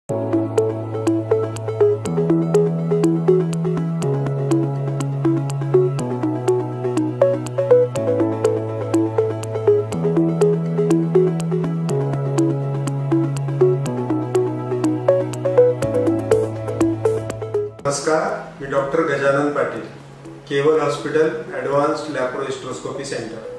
नमस्कार, मी डॉक्टर गजानन पाटील, केवल hospital advanced laparohysteroscopy centre.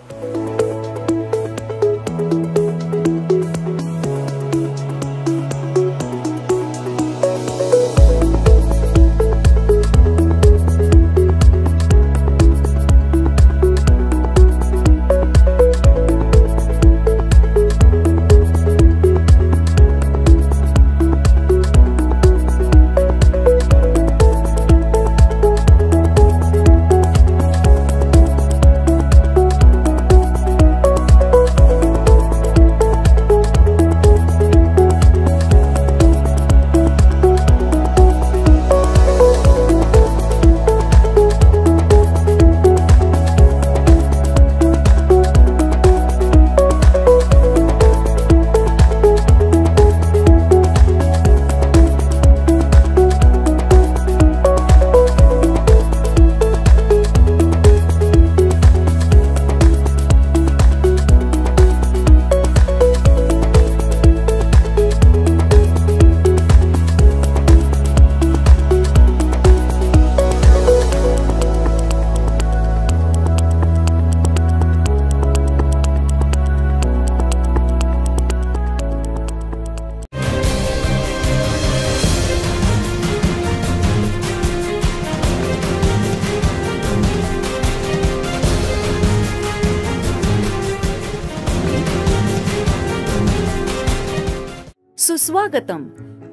सुस्वागतम।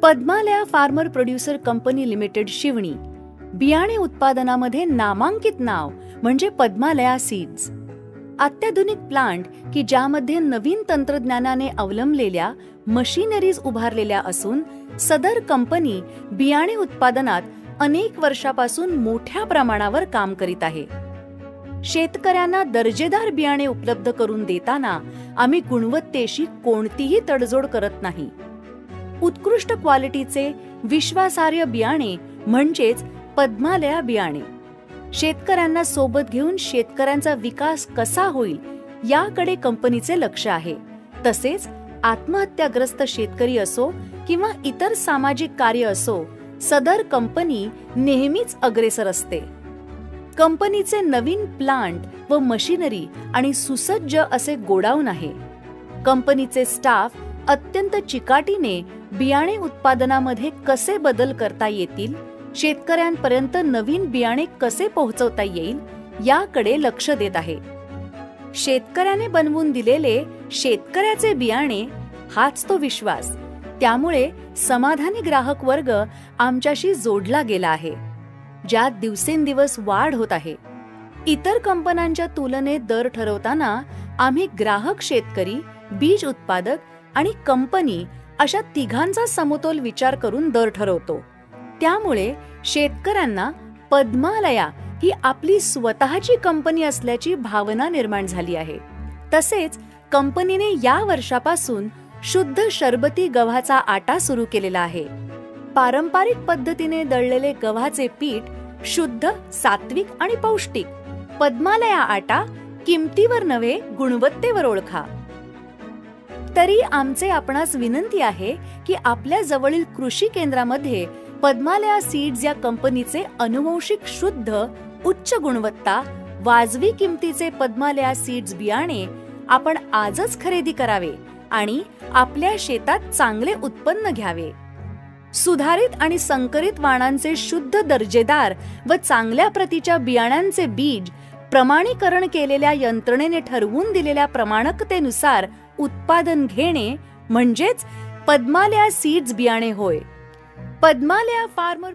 Padmalaya farmer producer company limited Shivani बियाणे उत्पादनामध्ये नामांकित नाव म्हणजे पद्मालया सीड्स। अत्याधुनिक प्लांट की ज्यामध्ये नवीन तंत्रज्ञानाने अवलंबलेल्या मशिनरीज उभारलेल्या असून सदर कंपनी बियाणे उत्पादनात अनेक वर्षापासून मोठ्या प्रमाणावर काम करीत आहे। शेतकऱ्यांना दर्जेदार बियाणे उपलब्ध करून देताना आम्ही गुणवत्तेशी कोणतीही तडजोड करत नाही। उत्कृष्ट क्वालिटीचे विश्वासार्ह बियाणे म्हणजेच पद्मालया बियाणे। शेतकऱ्यांना सोबत घेऊन शेतकऱ्यांचा विकास कसा होईल याकडे कंपनीचे लक्ष आहे। तसेच आत्महत्याग्रस्त शेतकरी असो किंवा इतर सामाजिक कार्य असो, सदर कंपनी नेहमीच अग्रेसर असते। कंपनीचे नवीन प्लांट व मशिनरी आणि सुसज्ज असे गोडाऊन आहे। कंपनीचे स्टाफ अत्यंत चिकाटीने बियाणे उत्पादनामध्ये कसे बदल करता येतील, शेतकऱ्यांपर्यंत नवीन बियाणे कसे पोहोचवता येईल याकडे लक्ष देत आहे। शेतकऱ्याने बनवून दिलेले शेतकऱ्याचे बियाणे हाच तो विश्वास। त्यामुळे समाधानी ग्राहक वर्ग आमच्याशी जोडला गेला आहे, ज्यात दिवसेंदिवस वाढ होत आहे। इतर कंपन्यांच्या तुलनेत दर ठरवताना आम्ही ग्राहक, शेतकरी, बीज उत्पादक आणि कंपनी अशा तिघांचा समतोल विचार करून दर ठरवतो। त्यामुळे शेतकऱ्यांना पद्मालया ही आपली स्वतःची कंपनी असल्याची भावना निर्माण झाली आहे। तसेच कंपनीने या वर्षापासून शुद्ध शरबती गव्हाचा आटा सुरू केलेला आहे। पारंपरिक पद्धतीने दळलेले गव्हाचे पीठ शुद्ध, सात्विक आणि पौष्टिक। पद्मालया आटा किमतीवर नव्हे, गुणवत्तेवर ओळखा। तरी आमचे आपणास विनंती आहे की आपल्या जवळील कृषी केंद्रामध्ये पद्मालया सीड्स या कंपनीचे अनुवंशिक शुद्ध, उच्च गुणवत्ता, वाजवी किमतीचे पद्मालया सीड्स बियाणे आपण आजच खरेदी करावे आणि आपल्या शेतात चांगले उत्पन्न घ्यावे। सुधारित आणि संकरित वाणांचे शुद्ध, दर्जेदार व चांगल्या प्रतीच्या बियाण्यांचे बीज प्रमाणीकरण केलेल्या यंत्रणेने ठरवून दिलेल्या प्रमाणकतेनुसार उत्पादन घेणे म्हणजेच पद्मालया सीड्स बियाणे होय। पद्मालया फार्मर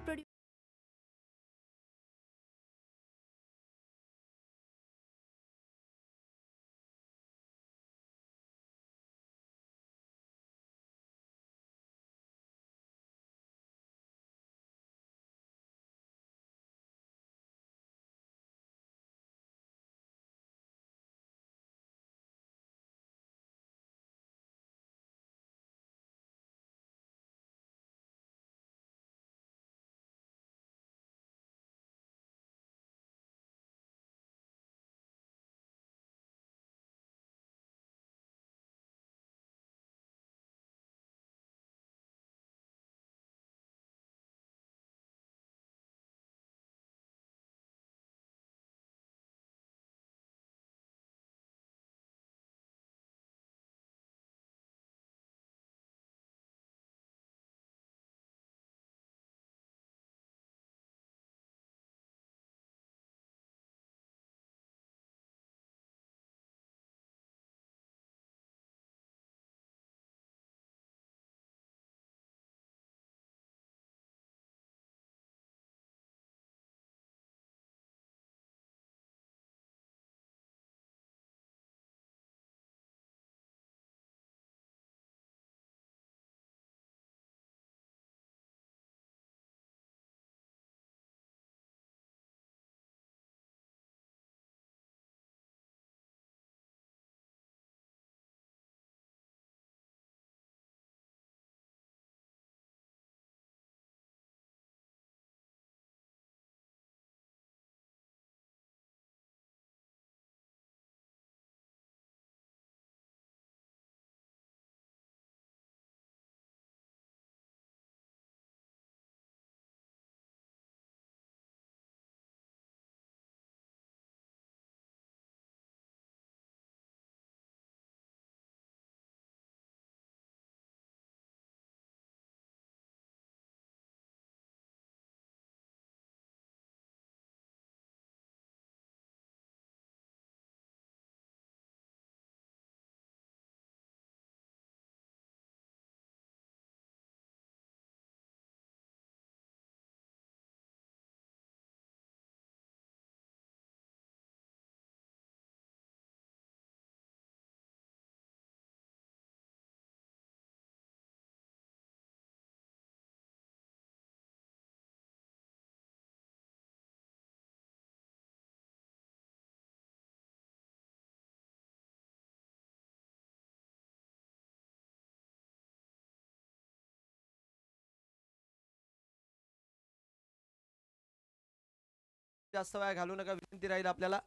जास्त वेळ घालू नका विनंती राहील आपल्याला.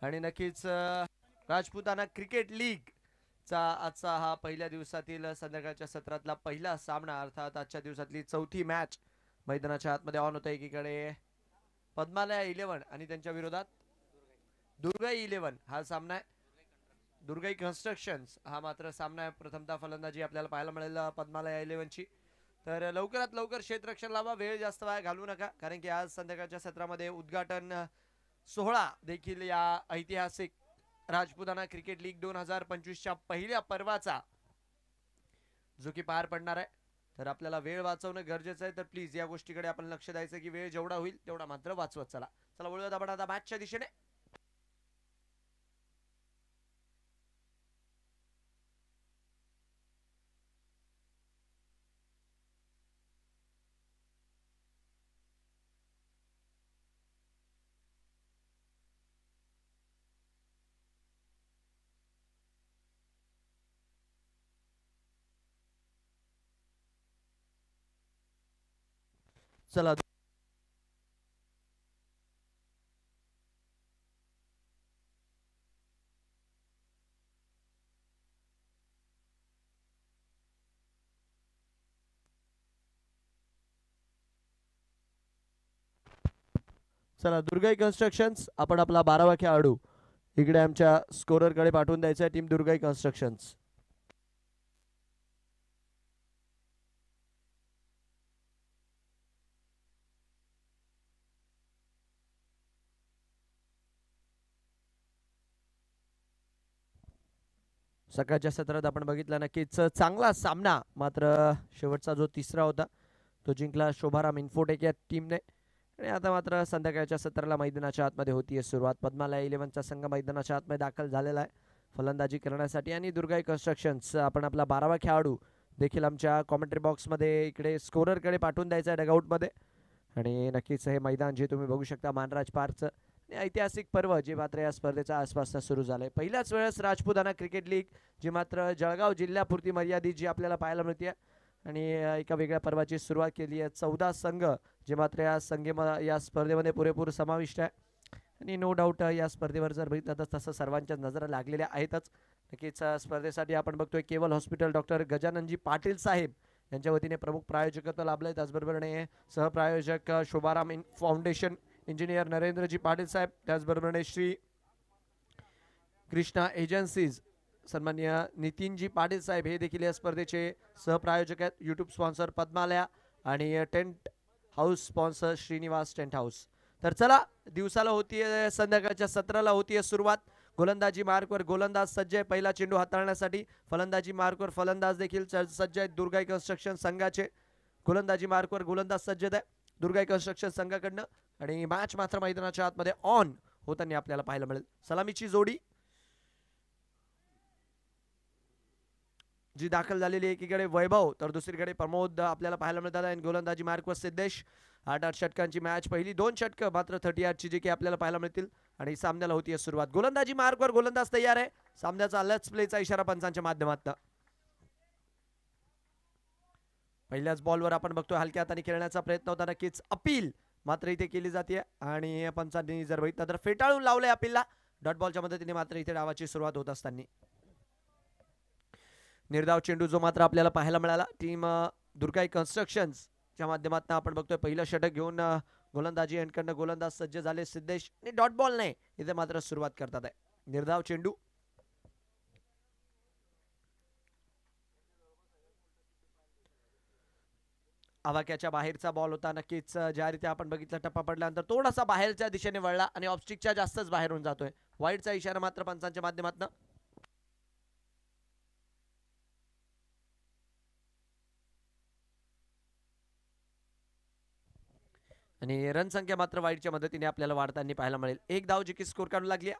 आणि नक्कीच राजपुताना क्रिकेट लीग चा आजचा हा पहिल्या दिवसातील संध्याकाळच्या सत्रातला पहिला सामना अर्थात आजच्या दिवसातली चौथी मॅच मैदानाच्या आतमध्ये ऑन होते. एकीकडे पद्मालया 11 आणि त्यांच्या विरोधात दुर्गाई 11 हा सामना आहे. दुर्गाई कन्स्ट्रक्शन्स हा मात्र सामना आहे. प्रथमतः फलंदाजी आपल्याला पाहायला मिळेल पद्मालया 11ची. तर लवकरात लवकर क्षेत्ररक्षण लावा, वेळ जास्त वेळ घालवू नका, कारण की आज संध्याकाळच्या सत्रामध्ये उद्घाटन सोहळा देखील या ऐतिहासिक राजपुताना क्रिकेट लीग 2025च्या पहिल्या पर्वाचा जो की पार पडणार आहे. तर आपल्याला वेळ वाचवणं गरजेचं आहे. तर प्लीज या गोष्टीकडे आपण लक्ष द्यायचं की वेळ जेवढा होईल तेवढा मात्र वाचवत चला. चला वळूयात आपण आता मॅचच्या दिशेने. चला चला दुर्गाई कन्स्ट्रक्शन्स आपण आपला 12वा खेळाडू इकडे आमच्या स्कोरर कडे पाठवून द्यायचा आहे. Team Durgai constructions. सकाळच्या सत्रात आपण बघितलं नक्कीच चांगला सामना, मात्र शेवटचा जो तिसरा होता तो जिंकला शोभाराम इन्फोटेक या टीमने. आणि आता मात्र संध्याकाळच्या सत्राला मैदानाच्या आतमध्ये होतीये सुरुवात. पद्मालया 11चा संघ मैदानाच्या आतमध्ये दाखल झालेला आहे फलंदाजी करण्यासाठी. आणि दुर्गाई कन्स्ट्रक्शन्स आपण आपला 12वा खेळाडू देखील आमच्या कॉमेंट्री बॉक्समध्ये इकडे स्कोररकडे पाठवून द्यायचा आहे डगआउटमध्ये. आणि नक्कीच हे मैदान जे तुम्ही बघू शकता मानराज पार्कचं ऐतिहासिक पर्व जे मात्र या स्पर्धेच्या आसपास सुरू झालंय. पहिल्याच वेळेस राजपुताना क्रिकेट लीग जी मात्र जळगाव जिल्ह्यापुरती मर्यादित जी आपल्याला पाहायला मिळते आणि एका वेगळ्या पर्वाची सुरुवात केली आहे. 14 संघ जे मात्र या स्पर्धेमध्ये पुरेपूर समाविष्ट आहे. आणि नो डाऊट या स्पर्धेवर जर बघितलं तर तसं सर्वांच्या नजरा लागलेल्या आहेतच. नक्कीच स्पर्धेसाठी आपण बघतोय केवल हॉस्पिटल डॉक्टर गजाननजी पाटील साहेब यांच्या वतीने प्रमुख प्रायोजकत्व लाभलंय. त्याचबरोबरने सहप्रायोजक शोभाराम फाउंडेशन, इंजिनियर नरेंद्रजी पाटील साहेब, त्याचबरोबरने श्री कृष्णा एजन्सीज सन्माननीय नितीनजी पाटील साहेब हे देखील या स्पर्धेचे सहप्रायोजक आहेत. यूट्यूब स्पॉन्सर पद्मालया आणि tent house sponsor Shrinivas tent house. तर चला दिवसाला होतीये संध्याकाळच्या सत्राला होतीये सुरुवात. गोलंदाजी मार्कवर गोलंदाज सज्ज आहे पहिला चेंडू हाताळण्यासाठी. फलंदाजी मार्कवर फलंदाज देखील सज्ज आहेत दुर्गाई कन्स्ट्रक्शन संघाचे. गोलंदाजी मार्कवर गोलंदाज सज्ज आहे दुर्गाई कन्स्ट्रक्शन संघाकडनं. आणि मॅच मात्र मैदानाच्या आतमध्ये ऑन होताना आपल्याला पाहायला मिळेल. सलामीची जोडी जी दाखल झालेली एकीकडे वैभव तर दुसरीकडे प्रमोद आपल्याला पाहायला मिळतात. आणि गोलंदाजी मार्कवर सिद्धेश. 8-8 षटकांची मॅच, पहिली 2 षटकं मात्र 38ची जे की आपल्याला पाहायला मिळतील. आणि सामन्याला होतीये सुरुवात. गोलंदाजी मार्कवर गोलंदाज तयार आहे. सामन्याचा लेट्स प्लेचा इशारा पंचांच्या माध्यमातून. पहिल्याच बॉलवर आपण बघतोय हलक्या हाताने खेळण्याचा प्रयत्न होता. नक्कीच अपील मात्र इथे केली जाते आणि पंचांनी जर बघितलं तर फेटाळून लावलंय अपीलला. डॉट बॉलच्या मदतीने मात्र इथे डावाची सुरुवात होत असताना निर्धाव चेंडू जो मात्र आपल्याला पाहायला मिळाला टीम दुर्गाई कन्स्ट्रक्शन्सच्या माध्यमातून. आपण बघतोय पहिलं षटक घेऊन गोलंदाजी एंडकडनं गोलंदाज सज्ज झाले सिद्धेश. आणि डॉट बॉल नाही इथे मात्र सुरुवात करतात आहे. निर्धाव चेंडू आवाक्याच्या बाहेरचा बॉल होता. नक्कीच ज्या रीती आपण बघितलं टप्पा पडल्यानंतर थोडासा बाहेरच्या दिशेने वळला आणि ऑफस्टिकच्या जास्तच बाहेरून जातोय. वाईडचा इशारा मात्र पंचांच्या माध्यमातून. आणि रन संख्या मात्र वाईडच्या मदतीने आपल्याला वाढताना पाहायला मिळेल. एक धाव जी की स्कोर काढू लागली.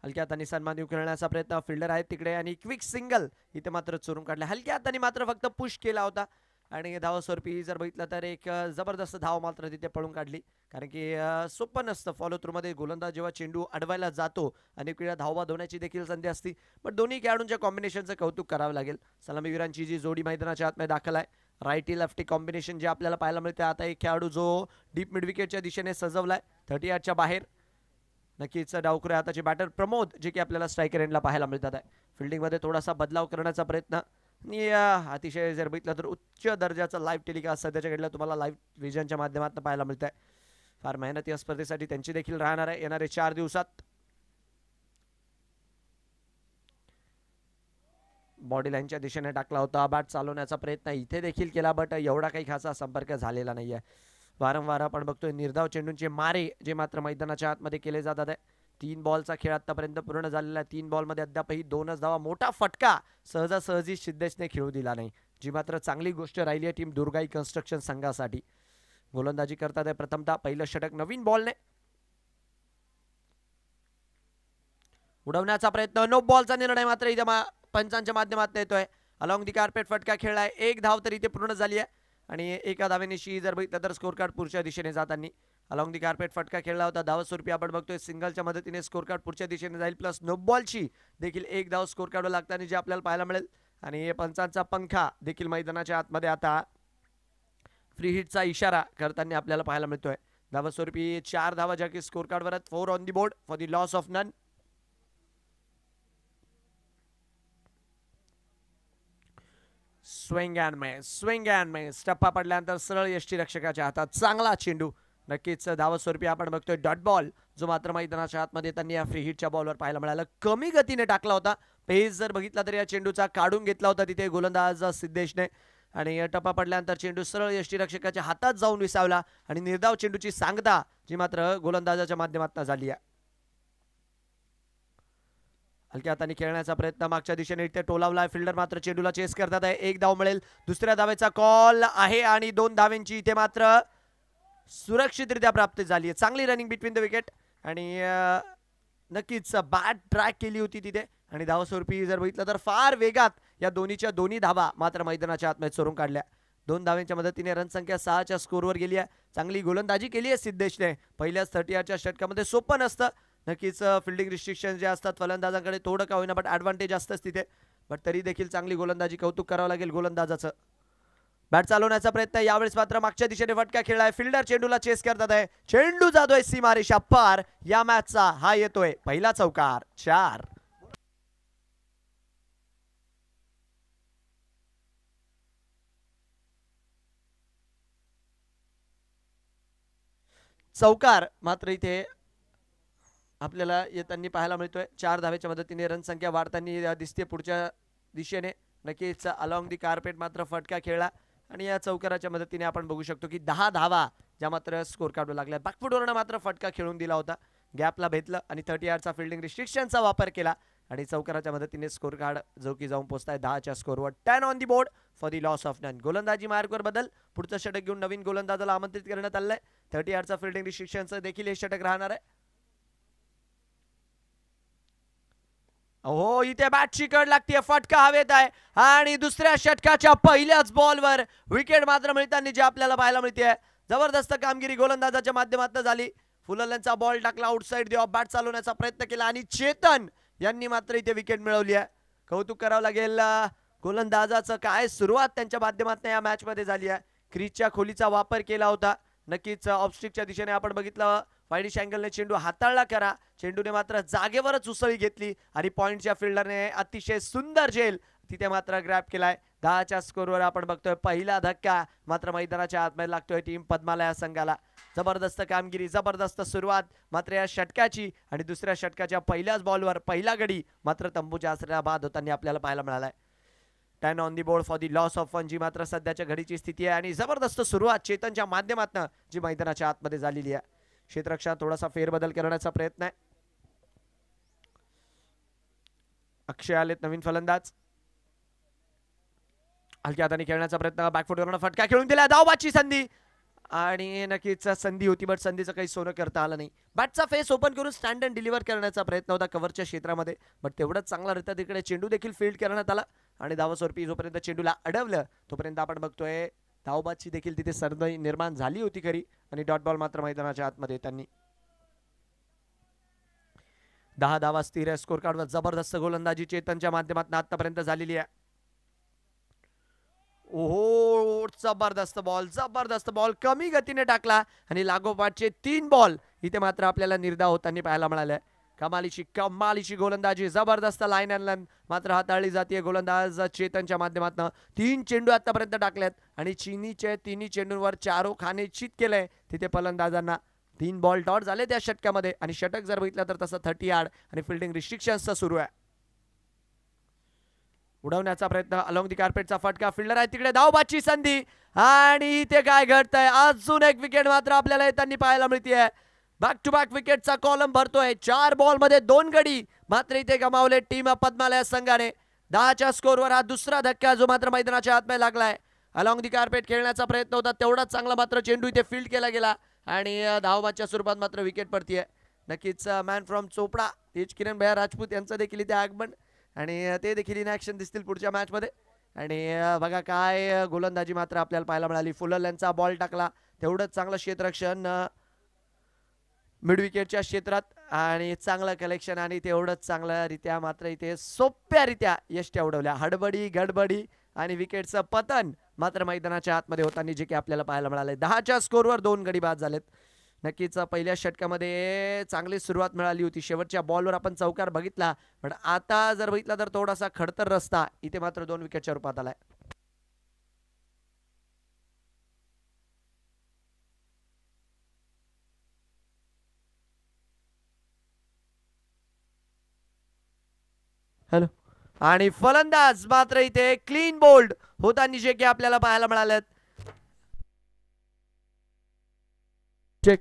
हलक्या हाताने सन्मान करण्याचा प्रयत्न फिल्डर आहेत तिकडे आणि क्विक सिंगल इथे मात्र चोरून काढले. हलक्या हाताने मात्र फक्त पुश केला होता आणि धावास्वरूपी जर बघितलं तर एक जबरदस्त धाव मात्र तिथे पळून काढली. कारण की सोपं नसतं फॉलो थ्रू मध्ये गोलंदाज जेव्हा चेंडू अडवायला जातो अनेक वेळा धावा धवण्याची देखील संधी असते. पण दोन्ही खेळाडूंच्या कॉम्बिनेशनचं कौतुक करावं लागेल. सलामीवीरांची जी जोडी मैदानाच्या आतमध्ये दाखल आहे राईटी लेफ्टी कॉम्बिनेशन जे आपल्याला पाहायला मिळते. आता एक खेळाडू जो डीप मिड विकेटच्या दिशेने सजवलाय 38च्या बाहेर. नक्कीच डावखुरे हाताचे बॅटर प्रमोद जे की आपल्याला स्ट्रायकर एंडला पाहायला मिळतात आहे. फिल्डिंगमध्ये थोडासा बदलाव करण्याचा प्रयत्न आणि अतिशय जर बघितलं तर उच्च दर्जाचा लाईव्ह टेलिकास्ट सध्याच्या घडीला तुम्हाला लाईव्ह विजनच्या माध्यमातून पाहायला मिळत आहे. फार मेहनती या स्पर्धेसाठी त्यांची देखील राहणार आहे येणारे 4 दिवसात. बॉडी लाईनच्या दिशेने टाकला होता. बॅट चालवण्याचा प्रयत्न इथे देखील केला बट एवढा काही खासा संपर्क झालेला नाहीये. वारंवार आपण बघतोय निर्धाव चेंडूंचे मारे जे मात्र मैदानाच्या आतमध्ये केले जातात आहे. 3 बॉलचा खेळ आतापर्यंत पूर्ण झालेला आहे. 3 बॉलमध्ये अद्यापही 2च धावा. मोठा फटका सहजासहजी सिद्धेशने खेळू दिला नाही, जी मात्र चांगली गोष्ट राहिली आहे टीम दुर्गाई कन्स्ट्रक्शन संघासाठी. गोलंदाजी करतात आहे प्रथमतः पहिलं षटक नवीन बॉलने उडवण्याचा प्रयत्न. नो बॉलचा निर्णय मात्र इथे पंचांच्या माध्यमातून येतोय. अलॉंग दी कार्पेट फटका खेळलाय. 1 धाव तरी इथे पूर्ण झाली आहे आणि एका धावेनिशी जर बघितलं तर स्कोर कार्ड पुढच्या दिशेने जाताना अलॉंग दी कार्पेट फटका खेळला होता. धाव स्वरूपी आपण बघतोय सिंगलच्या मदतीने स्कोर कार्ड पुढच्या दिशेने जाईल. प्लस नो बॉलची देखील 1 धाव स्कोर कार्डवर लागताना जे आपल्याला पाहायला मिळेल. आणि पंचांचा पंखा देखील मैदानाच्या आतमध्ये आता फ्री हिटचा इशारा करताना आपल्याला पाहायला मिळतोय. धाव स्वरूपी 4 धावा ज्या की स्कोर कार्डवर आहेत. 4 on the board for the loss of none. Swing and miss टप्पा पडल्यानंतर सरळ यष्टीरक्षकाच्या हातात चांगला चेंडू. नक्कीच धाव स्वरूपी आपण बघतोय डॉट बॉल जो मात्र मैदानाच्या आतमध्ये त्यांनी या फ्री हिटच्या बॉलवर पाहायला मिळाला. कमी गतीने टाकला होता. पेस जर बघितला तर या चेंडूचा काढून घेतला होता तिथे गोलंदाज सिद्धेशने आणि टप्पा पडल्यानंतर चेंडू सरळ यष्टीरक्षकाच्या हातात जाऊन विसावला आणि निर्धाव चेंडूची सांगता जी मात्र गोलंदाजाच्या माध्यमातून झाली आहे. हलक्या हाताने खेळण्याचा प्रयत्न मागच्या दिशेने इथे टोलावलाय. फिल्डर मात्र चेंडूला चेस करतात आहे. 1 धाव मिळेल. दुसऱ्या धावेचा कॉल आहे आणि 2 धावांची इथे मात्र सुरक्षितरित्या प्राप्त झाली आहे. चांगली रनिंग बिटवीन द विकेट आणि नक्कीच बॅट ट्रॅक केली होती तिथे आणि धाव स्वरूपी जर बघितलं तर फार वेगात या दोन्ही धावा मात्र मैदानाच्या आतमध्ये चोरून काढल्या. 2 धावांच्या मदतीने रनसंख्या 6च्या स्कोरवर गेली आहे. चांगली गोलंदाजी केली आहे सिद्धेशने. पहिल्याच 38च्या षटकामध्ये सोपं नसतं. नक्कीच फिल्डिंग रिस्ट्रिक्शन जे असतात फलंदाजांकडे थोडं का होईना बट ॲडव्हान्टेज असतंच तिथे. बट तरी देखील चांगली गोलंदाजी, कौतुक करावं लागेल गोलंदाजाचं. बॅट चालवण्याचा प्रयत्न यावेळेस मात्र मागच्या दिशेने फटका खेळलाय. फिल्डर चेंडूला चेस करतात आहे. चेंडू जातोय सीमारेषा पार. या मॅचचा हा येतोय पहिला चौकार. 4 चौकार मात्र इथे आपल्याला येताना पाहायला मिळतोय. 4 धावेच्या मदतीने रनसंख्या वाढताना दिसते पुढच्या दिशेने. नक्कीच अलॉंग दी कार्पेट मात्र फटका खेळला आणि या चौकाराच्या मदतीने आपण बघू शकतो की 10 धावा ज्या मात्र स्कोर कार्डवर लागल्या. बॅकफुटवरनं मात्र फटका खेळून दिला होता. गॅपला भेटलं आणि 38चा फिल्डिंग रिस्ट्रिक्शनचा वापर केला आणि चौकाराच्या मदतीने स्कोर कार्ड जो की जाऊन पोहोचताय 10च्या स्कोरवर. 10 on the board for the loss of none. गोलंदाजी मार्कवर बदल. पुढचं षटक घेऊन नवीन गोलंदाजाला आमंत्रित करण्यात आलंय. 38चा फिल्डिंग रिस्ट्रिक्शनचं देखील हे षटक राहणार आहे. हो इथे बॅटची कड लागते. फटका हवेत आहे आणि दुसऱ्या षटकाच्या पहिल्याच बॉलवर विकेट मात्र मिळताना जे आपल्याला पाहायला मिळते. जबरदस्त कामगिरी गोलंदाजाच्या माध्यमातून झाली. फुलरचा बॉल टाकला आउटसाइड दी ऑफ. बॅट चालवण्याचा प्रयत्न केला आणि चेतन यांनी मात्र इथे विकेट मिळवली आहे. कौतुक करावं लागेल गोलंदाजाचं. काय सुरुवात त्यांच्या माध्यमातून या मॅच मध्ये झाली आहे. क्रीजच्या खोलीचा वापर केला होता. नक्कीच ऑफस्टिकच्या दिशेने आपण बघितलं वाईडिश अँगलने चेंडू हाताळला करा. चेंडूने मात्र जागेवरच उसळी घेतली आणि पॉइंटच्या फिल्डरने अतिशय सुंदर झेल तिथे मात्र ग्रॅब केलाय. 10च्या स्कोरवर आपण बघतोय पहिला धक्का मात्र मैदानाच्या आतमध्ये लागतोय टीम पद्मालया संघाला. जबरदस्त कामगिरी, जबरदस्त सुरुवात मात्र या षटकाची आणि दुसऱ्या षटकाच्या पहिल्याच बॉलवर पहिला गडी मात्र तंबूच्या आसऱ्या बाद होताना आपल्याला पाहायला मिळालाय. 10 on the board for the loss of one जी मात्र सध्याच्या घडीची स्थिती आहे आणि जबरदस्त सुरुवात चेतनच्या माध्यमातून जी मैदानाच्या आतमध्ये झालेली आहे. क्षेत्ररक्षणात थोडासा फेरबदल करण्याचा प्रयत्न आहे. अक्षय आलेत नवीन फलंदाज. हलक्या हाताने खेळण्याचा प्रयत्न. बॅकफुटवरून फटका खेळून दिला. धावबाची संधी आणि नक्कीच संधी होती बट संधीचं काही सोनं करता आलं नाही. बॅटचा फेस ओपन करून स्टँड अँड डिलिव्हर करण्याचा प्रयत्न होता कव्हरच्या क्षेत्रामध्ये बट तेवढंच चांगला तिकडे चेंडू देखील फील्ड करण्यात आला आणि धावस्वरूपी जोपर्यंत चेंडूला अडवलं तोपर्यंत आपण बघतोय धावबाची देखील तिथे संधी निर्माण झाली होती खरी आणि डॉट बॉल मात्र मैदानाच्या आतमध्ये त्यांनी 10 धावा स्थिर स्कोर कार्डवर. जबरदस्त गोलंदाजी चेतनच्या माध्यमातून आतापर्यंत झालेली आहे. ओहो, जबरदस्त बॉल कमी गतीने टाकला आणि लागोपाठचे 3 बॉल इथे मात्र आपल्याला निर्धाव होताना पाहायला मिळाले. कमालीची गोलंदाजी, जबरदस्त लाईन अँड मात्र हाताळली जाते गोलंदाज चेतनच्या माध्यमातून. 3 चेंडू आतापर्यंत टाकलेत आणि तिन्ही चेंडूंवर चारोखाने चित केलंय तिथे फलंदाजांना. 3 बॉल डॉट झाले त्या षटकामध्ये आणि षटक जर बघितलं तर तसं 30 यार्ड आणि फिल्डिंग रिस्ट्रिक्शन्सचा सुरू आहे. उडवण्याचा प्रयत्न, अलॉंग दी कार्पेटचा फटका, फिल्डर आहे तिकडे, धावबाची संधी आणि इथे काय घडतंय, अजून एक विकेट मात्र आपल्याला येताना पाहायला मिळतेय. बॅक टू बॅक विकेटचा कॉलम भरतोय. 4 बॉल मध्ये 2 गडी मात्र इथे गमावले टीम पद्मालय संघाने. 10च्या स्कोरवर हा दुसरा धक्का जो मात्र मैदानाच्या आतमध्ये लागलाय. अलॉंग दी कार्पेट खेळण्याचा प्रयत्न होता तेवढाच चांगला मात्र चेंडू इथे फील्ड केला गेला आणि धावबाच्या स्वरूपात मात्र विकेट पडतीये. नक्कीच मॅन फ्रॉम चोपडा तेज किरण भैया राजपूत यांचं देखील इथे आगमन आणि ते देखील इन ॲक्शन दिसतील पुढच्या मॅच मध्ये. आणि बघा काय गोलंदाजी मात्र आपल्याला पाहायला मिळाली. फुलर यांचा बॉल टाकला, तेवढंच चांगलं क्षेत्ररक्षण मिड विकेटच्या क्षेत्रात आणि चांगलं कलेक्शन आणि तेवढंच चांगल्यारित्या मात्र इथे सोप्यारित्या यष्ट्या उडवल्या. हडबडी गडबडी आणि विकेटचं पतन मात्र मैदानाच्या आतमध्ये होताना जे की आपल्याला पाहायला मिळाले. 10च्या स्कोरवर 2 गडी बाद झालेत. नक्कीच पहिल्या षटकामध्ये चांगली सुरुवात मिळाली होती. शेवटच्या बॉलवर आपण चौकार बघितला, पण आता जर बघितला तर थोडासा खडतर रस्ता इथे मात्र 2 विकेटच्या रूपात आलाय. हॅलो, आणि फलंदाज मात्र इथे क्लीन बोल्ड होताना जे की आपल्याला पाहायला मिळालेत. चेक.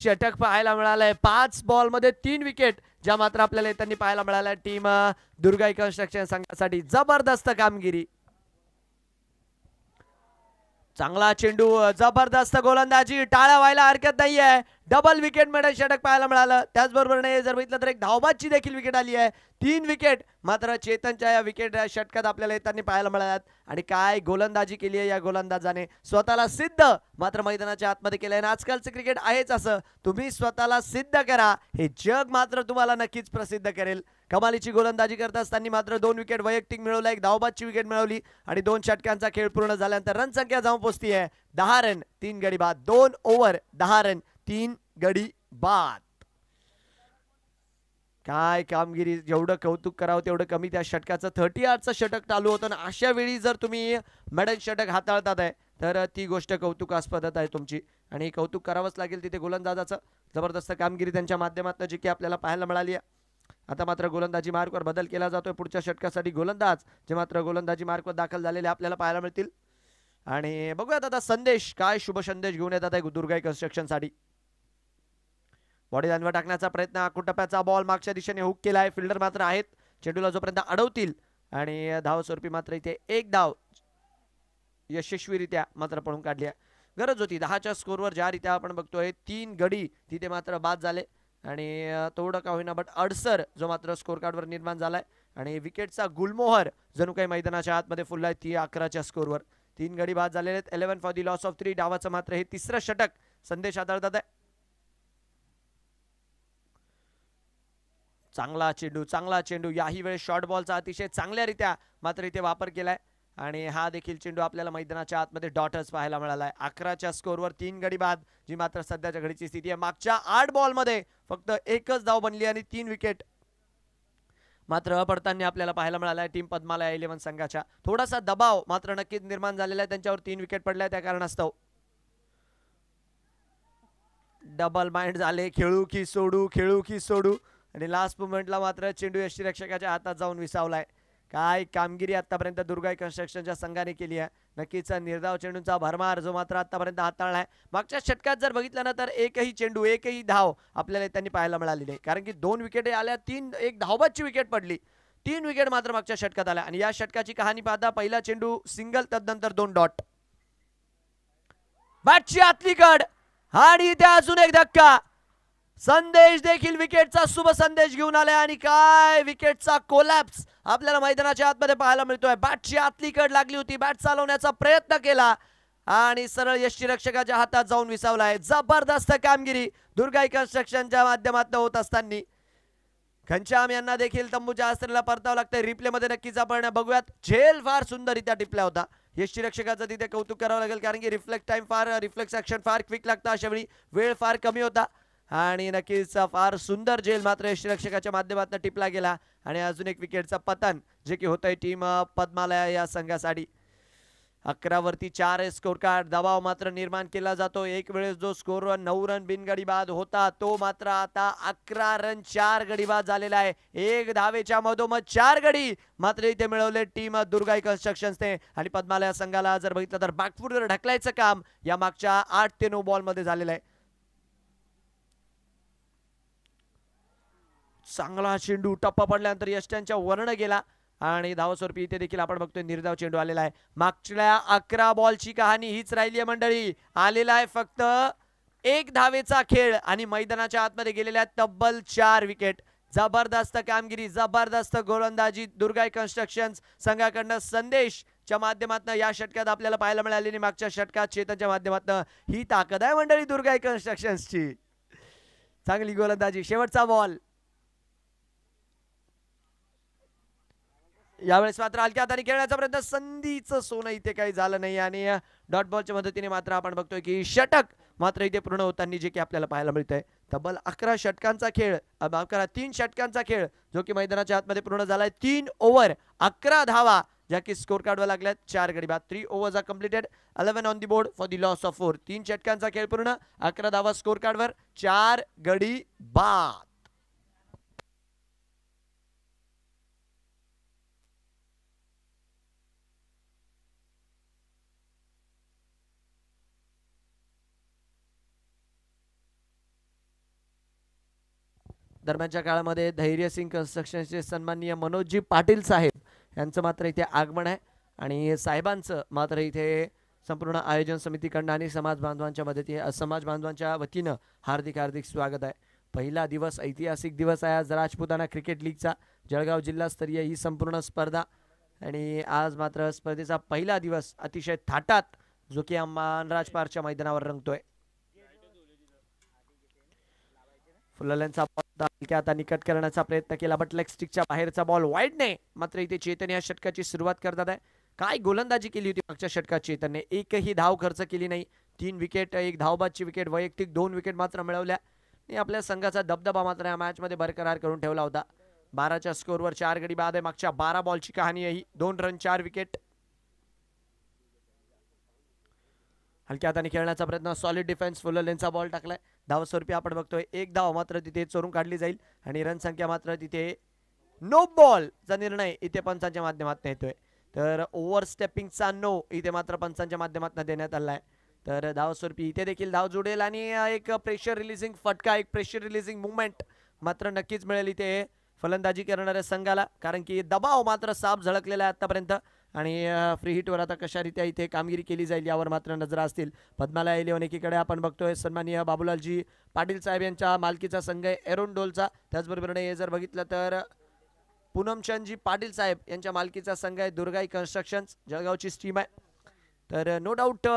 षटक पाहायला मिळालंय. 5 बॉल मध्ये 3 विकेट ज्या मात्र आपल्याला त्यांनी पाहायला मिळाल्या टीम दुर्गाई कन्स्ट्रक्शन संघासाठी. जबरदस्त कामगिरी, चांगला चेंडू, जबरदस्त गोलंदाजी, टाळ्या व्हायला हरकत नाहीये. डबल विकेट मध्ये षटक पाहायला मिळालं. त्याचबरोबर जर बघितलं तर एक धावबाची देखील विकेट आली आहे. 3 विकेट मात्र चेतनच्या या विकेट षटकात आपल्याला येताना पाहायला मिळाल्यात. आणि काय गोलंदाजी केली आहे या गोलंदाजाने, स्वतःला सिद्ध मात्र मैदानाच्या आतमध्ये केलंय. आणि आजकालचं क्रिकेट आहेच असं, तुम्ही स्वतःला सिद्ध करा, हे जग मात्र तुम्हाला नक्कीच प्रसिद्ध करेल. कमालीची गोलंदाजी करत असताना मात्र 2 विकेट वैयक्तिक मिळवला, एक धावबाची विकेट मिळवली आणि 2 षटकांचा खेळ पूर्ण झाल्यानंतर रन संख्या जाऊन पोहोचती आहे 10 रन 3 गडी बाद. 2 ओव्हर 10 रन 3 गडी बाद. काय कामगिरी, जेवढं कौतुक करावं तेवढं कमी. त्या षटकाचं 30 यार्डचं षटक चालू होतं आणि अशा वेळी जर तुम्ही मेडन षटक हाताळतात आहे तर ती गोष्ट कौतुकास्पदच आहे तुमची आणि कौतुक करावंच लागेल तिथे गोलंदाजाचं. जबरदस्त कामगिरी त्यांच्या माध्यमातून जी की आपल्याला पाहायला मिळाली आहे. आता मात्र गोलंदाजी मार्कवर बदल केला जातोय पुढच्या षटकासाठी. गोलंदाज जे मात्र गोलंदाजी मार्कवर दाखल झालेले आपल्याला पाहायला मिळतील. आणि बघूयात आता संदेश काय शुभ संदेश घेऊन येतात आहे दुर्गाई कन्स्ट्रक्शनसाठी. बॉडी लाईनवर टाकण्याचा प्रयत्न, आकुटप्याचा बॉल मागच्या दिशेने हुक केला आहे. फिल्डर मात्र आहेत, चेंडूला जोपर्यंत अडवतील आणि धाव स्वरूपी मात्र इथे एक धाव यशस्वीरित्या मात्र पळून काढली आहे. गरज होती 10च्या स्कोरवर ज्या रीत्या आपण बघतोय 3 गडी तिथे मात्र बाद झाले आणि थोडं का होईना बट अडसर जो मात्र स्कोर कार्डवर निर्माण झालाय आणि विकेटचा गुलमोहर जणू काही मैदानाच्या आतमध्ये फुललाय. ती 11च्या स्कोरवर 3 गडी बाद झालेले आहेत. 11 फॉर दी लॉस ऑफ 3. डावाचं मात्र हे तिसरं षटक संदेश आदळतात आहे. चांगला चेंडू याही वेळेस शॉर्ट बॉलचा अतिशय चांगल्यारीत्या मात्र इथे वापर केलाय आणि हा देखील चेंडू आपल्याला मैदानाच्या आतमध्ये डॉटर्स पाहायला मिळालाय. 11च्या स्कोरवर 3 गडी बाद जी मात्र सध्याच्या घडीची स्थिती आहे. मागच्या 8 बॉल मध्ये फक्त एकच धाव बनली आणि 3 विकेट मात्र पडताना आपल्याला पाहायला मिळाला आहे टीम पद्मालय 11 संघाच्या. थोडासा दबाव मात्र नक्कीच निर्माण झालेला आहे त्यांच्यावर. 3 विकेट पडल्या त्या कारणास्तव डबल माइंड झाले, खेळू की सोडू आणि लास्ट मोमेंटला मात्र चेंडू यष्टीरक्षकाच्या हातात जाऊन विसावलाय. काय कामगिरी आतापर्यंत दुर्गाई कन्स्ट्रक्शनच्या संघाने केली आहे. नक्कीच निर्धाव चेंडूंचा भरमार जो मात्र आतापर्यंत हाताळलाय. मागच्या षटकात जर बघितलं ना तर एकही चेंडू एकही धाव आपल्याला त्यांनी पाहायला मिळाली नाही, कारण की 2 विकेट आल्या, एक धावबाची विकेट पडली. 3 विकेट मात्र मागच्या षटकात आल्या आणि या षटकाची कहाणी पाहता पहिला चेंडू सिंगल तदनंतर 2 डॉट. बॅटची आतली कड आणि इथे अजून एक धक्का. संदेश देखील विकेटचा शुभ संदेश घेऊन आले आणि काय विकेटचा कोलॅप्स आपल्याला मैदानाच्या आतमध्ये पाहायला मिळतोय. बॅटची आतली कड लागली होती, बॅट चालवण्याचा प्रयत्न केला आणि सरळ यष्टीरक्षकाच्या हातात जाऊन विसावलाय. जबरदस्त कामगिरी दुर्गाई कन्स्ट्रक्शनच्या माध्यमातून होत असताना घनश्याम यांना देखील तंबूच्या आसऱ्याला परतावं लागतंय. रिप्ले मध्ये नक्कीच आपण बघूयात. झेल फार सुंदररित्या टिपला होता. यष्टीरक्षकाचं तिथे कौतुक करावं लागेल कारण की रिफ्लेक्स ऍक्शन फार क्विक लागतं. अशा वेळी वेळ फार कमी होता आणि नक्कीच फार सुंदर झेल मात्र यष्टीरक्षकाच्या माध्यमातून टिपला गेला आणि अजून एक विकेटचं पतन जे की होतंय टीम पद्मालया या संघासाठी. 11 वरती 4 स्कोर कार्ड. दबाव मात्र निर्माण केला जातो. एक वेळेस जो स्कोर 9 रन बिनगडी बाद होता तो मात्र आता 11 रन 4 गडी बाद झालेला आहे. 1 धावेच्या मधोमध 4 गडी मात्र इथे मिळवले टीम दुर्गाई कन्स्ट्रक्शन्सने आणि पद्मालया संघाला जर बघितलं तर बॅकफुटवर ढकलायचं काम या मागच्या 8 ते 9 बॉल मध्ये झालेलं आहे. चांगला चेंडू टप्पा पडल्यानंतर यष्ट्यांच्या वर्ण गेला आणि धावस्वरूपी इथे देखील आपण बघतोय निर्धाव चेंडू आलेला आहे. मागच्या 11 बॉलची कहाणी हीच राहिली आहे मंडळी. आलेला आहे फक्त 1 धावेचा खेळ आणि मैदानाच्या आतमध्ये गेलेल्या तब्बल 4 विकेट. जबरदस्त कामगिरी, जबरदस्त गोलंदाजी दुर्गाई कन्स्ट्रक्शन्स संघाकडनं संदेशच्या माध्यमातून या षटकात आपल्याला पाहायला मिळालेली. मागच्या षटकात चेतनच्या माध्यमातून ही ताकद आहे मंडळी दुर्गाई कन्स्ट्रक्शन्सची. चांगली गोलंदाजी. शेवटचा बॉल यावेळेस मात्र हलक्या हाताने खेळण्याचा प्रयत्न. संधीचं सोनं इथे काही झालं नाही आणि डॉट बॉलच्या मदतीने मात्र आपण बघतोय की षटक मात्र इथे पूर्ण होताना जे की आपल्याला पाहायला मिळतंय. तब्बल 11 षटकांचा खेळ 3 षटकांचा खेळ जो की मैदानाच्या आतमध्ये पूर्ण झालाय. 3 ओव्हर 11 धावा ज्या की स्कोर कार्डवर लागल्यात. 4 गडी बाद. 3 overs are completed, 11 on the board for the loss of 4. 3 षटकांचा खेळ पूर्ण, 11 धावा स्कोर कार्डवर, 4 गडी बाद. दरम्यानच्या काळामध्ये धैर्यसिंग कन्स्ट्रक्शनचे सन्माननीय मनोजजी पाटील साहेब यांचं मात्र इथे आगमन आहे आणि साहेबांचं मात्र इथे संपूर्ण आयोजन समितीकडनं आणि समाज बांधवांच्या वतीनं हार्दिक हार्दिक स्वागत आहे. पहिला दिवस, ऐतिहासिक दिवस आहे आज राजपुताना क्रिकेट लीगचा. जळगाव जिल्हास्तरीय ही संपूर्ण स्पर्धा आणि आज मात्र स्पर्धेचा पहिला दिवस अतिशय थाटात जो की मानराज पार्कच्या मैदानावर रंगतोय. फुलल्यांचा आता निकट करण्याचा प्रयत्न केला बट लेग स्टिकच्या बाहेरचा बॉल वाईडने मात्र इथे चेतन या षटकाची सुरुवात करतात आहे. काय गोलंदाजी केली होती मागच्या षटकात चेतनने. एकही धाव खर्च केली नाही. 3 विकेट, 1 धावबादची विकेट, वैयक्तिक 2 विकेट मात्र मिळवल्या आणि आपल्या संघाचा दबदबा मात्र या मॅच मध्ये बरकरार करून ठेवला होता. 12च्या स्कोरवर 4 गडी बाद आहे. मागच्या 12 बॉलची कहाणी आहे ही. 2 रन 4 विकेट. हलक्या हाताने खेळण्याचा प्रयत्न, सॉलिड डिफेन्स. फुललेंचा बॉल टाकलाय. धावस्वरूपी आपण बघतोय 1 धाव मात्र तिथे चोरून काढली जाईल आणि रन संख्या मात्र तिथे नो बॉलचा निर्णय इथे पंचांच्या माध्यमातून येतोय. तर ओव्हर स्टेपिंगचा नो इथे मात्र पंचांच्या माध्यमातून देण्यात आलाय. तर धावस्वरूपी इथे देखील धाव जोडेल आणि एक प्रेशर रिलीजिंग फटका, एक प्रेशर रिलीजिंग मुवमेंट मात्र नक्कीच मिळेल इथे फलंदाजी करणाऱ्या संघाला कारण की दबाव मात्र साफ झळकलेला आहे आतापर्यंत आणि फ्री हिटवर आता कशारित्या इथे कामगिरी केली जाईल यावर मात्र नजर असतील. पद्मालया इलेव्हन एकीकडे आपण बघतोय सन्माननीय बाबूलालजी पाटील साहेब यांच्या मालकीचा संघ आहे एरोनडोलचा. त्याचबरोबरीने हे जर बघितलं तर पूनमचंदजी पाटील साहेब यांच्या मालकीचा संघ आहे दुर्गाई कन्स्ट्रक्शन्स, जळगावचीच टीम आहे. तर नो डाऊट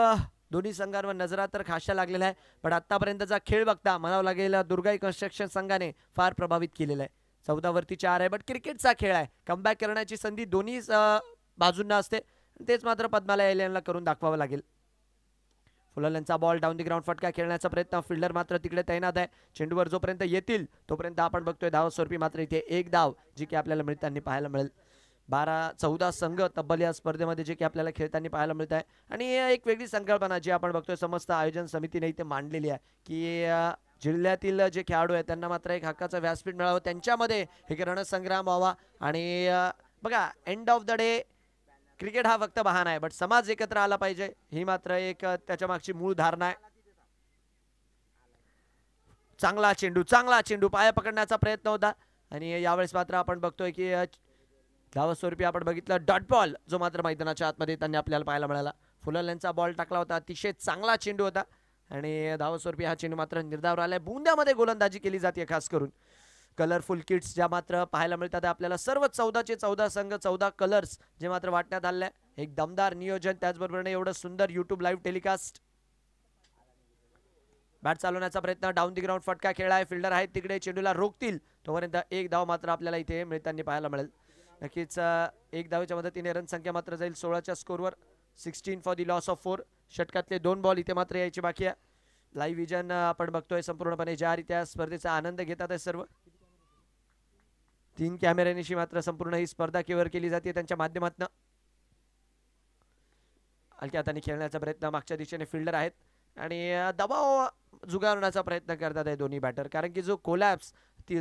दोन्ही संघांवर नजरा तर खाशा लागलेला आहे पण आतापर्यंतचा खेळ बघता म्हणावं लागेल दुर्गाई कन्स्ट्रक्शन संघाने फार प्रभावित केलेला आहे. 14 वरती 4 आहे बट क्रिकेटचा खेळ आहे. कमबॅक करण्याची संधी दोन्ही बाजूंना असते. तेच मात्र पद्मालया इलेव्हनला करून दाखवावं लागेल. फुलल्यांचा बॉल डाऊन दी ग्राउंड फटका खेळण्याचा प्रयत्न. फिल्डर मात्र तिकडे तैनात आहे. चेंडूवर जोपर्यंत येतील तोपर्यंत आपण बघतोय धावस्वरूपी मात्र इथे 1 धाव जी की आपल्याला मिळताना पाहायला मिळेल. 14 संघ तब्बल या स्पर्धेमध्ये जे की आपल्याला खेळताना पाहायला मिळत आहे आणि एक वेगळी संकल्पना जी आपण बघतोय समस्त आयोजन समितीने इथे मांडलेली आहे की जिल्ह्यातील जे खेळाडू आहेत त्यांना मात्र एक हक्काचं व्यासपीठ मिळावं, त्यांच्यामध्ये एक रणसंग्राम व्हावा आणि बघा end of the day cricket हा फक्त बहाणा आहे बट समाज एकत्र आला पाहिजे ही मात्र एक त्याच्या मागची मूळ धारणा आहे. चांगला चेंडू पाया पकडण्याचा प्रयत्न होता आणि यावेळेस मात्र आपण बघतोय की धावा स्वरूपी आपण बघितलं डॉट बॉल, जो मात्र मैदानाच्या आतमध्ये त्यांनी आपल्याला पाहायला मिळाला. फुलर यांचा बॉल टाकला होता, अतिशय चांगला चेंडू होता आणि धावा स्वरूपी हा चेंडू मात्र निर्धावर आलाय. बुंद्यामध्ये गोलंदाजी केली जाते, खास करून कलरफुल किट्स ज्या मात्र पाहायला मिळतात आपल्याला. सर्व 14चे 14 संघ, 14 कलर्स जे मात्र वाटण्यात आले. एक दमदार नियोजन, त्याचबरोबर एवढं सुंदर यूट्यूब लाईव्ह टेलिकास्ट. बॅट चालवण्याचा प्रयत्न, डाऊन दी ग्राउंड फटका खेळाय. फिल्डर आहेत तिकडे, चेंडूला रोखतील तोपर्यंत एक धाव मात्र आपल्याला इथे मिळताना पाहायला मिळेल. नक्कीच एक धावेच्या मदतीने रन संख्या मात्र जाईल 16च्या स्कोरवर. 16 for the loss of 4. षटकातले 2 ball इथे मात्र यायची बाकी आहे. लाईव्ह विजन आपण बघतोय संपूर्णपणे, ज्या रीत्या स्पर्धेचा आनंद घेतात सर्व. 3 कॅमेऱ्यांशी मात्र संपूर्ण ही स्पर्धा कव्हर केली जाते त्यांच्या माध्यमातून. हलक्या हाताने खेळण्याचा प्रयत्न, मागच्या दिशेने फिल्डर आहेत आणि दबाव जुगारण्याचा प्रयत्न करतात आहे दोन्ही बॅटर. कारण की जो कोलॅप्स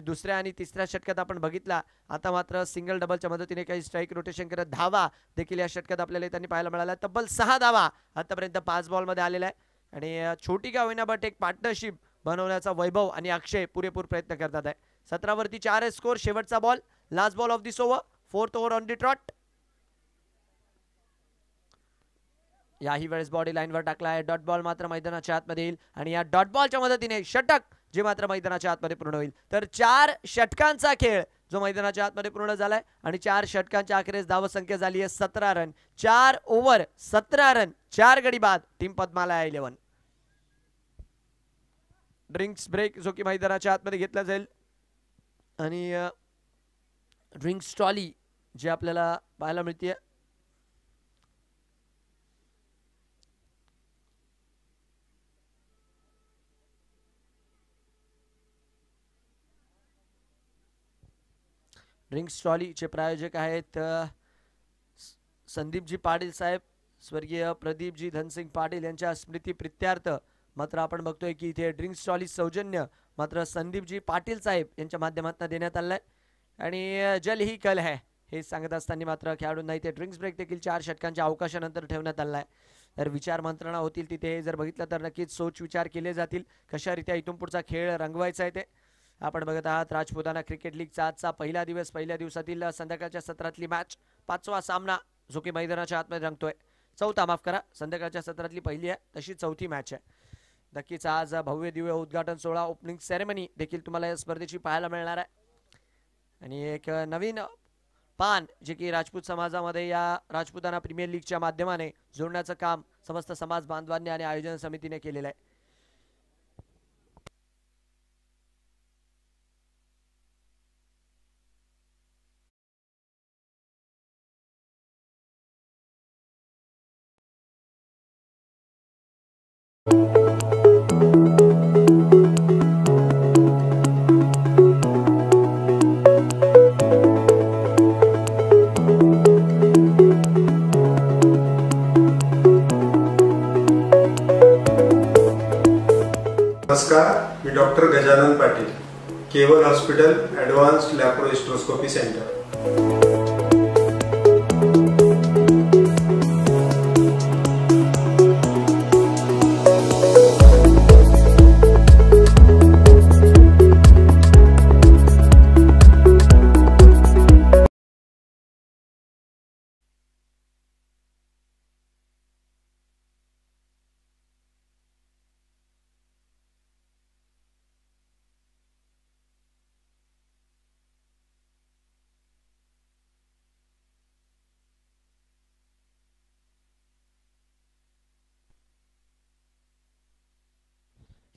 दुसऱ्या आणि तिसऱ्या षटकात आपण बघितला, आता मात्र सिंगल डबलच्या मदतीने काही स्ट्राईक रोटेशन करत धावा देखील या षटकात आपल्याला त्यांनी पाहायला मिळाला. तब्बल 6 धावा आतापर्यंत 5 बॉलमध्ये आलेला आहे आणि छोटी का होईना बट एक पार्टनरशिप बनवण्याचा वैभव आणि अक्षय पुरेपूर प्रयत्न करतात आहे. 17 वरती 4 आहे स्कोर. शेवटचा ball, last ball of this over, 4th over on the trout. याही वेळेस बॉडी लाईनवर टाकला आहे. डॉट बॉल मात्र मैदानाच्या आतमध्ये येईल आणि या डॉट बॉलच्या मदतीने षटक जे मात्र मैदानाच्या आतमध्ये पूर्ण होईल. तर 4 षटकांचा खेळ जो मैदानाच्या आतमध्ये पूर्ण झालाय आणि 4 षटकांच्या अखेरीस धावसंख्या झाली आहे 17 रन. 4 ओव्हर 17 रन, 4 गडी बाद. टीम पद्मालया 11. ड्रिंक्स ब्रेक जो की मैदानाच्या आतमध्ये घेतला जाईल आणि ड्रिंक्स ट्रॉली जे आपल्याला पाहायला मिळते. ड्रिंक्स ट्रॉलीचे प्रायोजक आहेत संदीपजी पाटील साहेब. स्वर्गीय प्रदीपजी धनसिंग पाटील यांच्या स्मृती प्रित्यार्थ मात्र आपण बघतोय की इथे ड्रिंक्स ट्रॉली सौजन्य मात्र संदीपजी पाटील साहेब यांच्या माध्यमातून देण्यात आलं आहे आणि जल ही कल है हे सांगत असताना मात्र खेळाडूंना इथे ड्रिंक्स ब्रेक देखील 4 षटकांच्या अवकाशानंतर ठेवण्यात आला आहे. तर विचार मंत्रणा होतील तिथे, जर बघितलं तर नक्कीच सोच विचार केले जातील कशारीत्या इथून पुढचा खेळ रंगवायचा आहे ते. आपण बघत आहात राजपुताना क्रिकेट लीगचा आजचा पहिला दिवस, पहिल्या दिवसातील संध्याकाळच्या सत्रातली मॅच, 5वा सामना जो की मैदानाच्या आतमध्ये रंगतोय. 4था माफ करा, संध्याकाळच्या सत्रातली पहिली आहे तशी 4थी मॅच आहे. नक्कीच आज भव्य दिव्य उद्घाटन सोहळा, ओपनिंग सेरेमनी देखील तुम्हाला या स्पर्धेची पाहायला मिळणार आहे आणि एक नवीन पान जे की राजपूत समाजामध्ये या राजपुताना प्रीमियर लीगच्या माध्यमाने जोडण्याचं काम समस्त समाज बांधवांनी आणि आयोजन समितीने केलेलं आहे. नमस्कार, मी डॉक्टर गजानन पाटील, केवल हॉस्पिटल ॲडव्हान्स्ड लॅप्रोहिस्ट्रोस्कोपी सेंटर.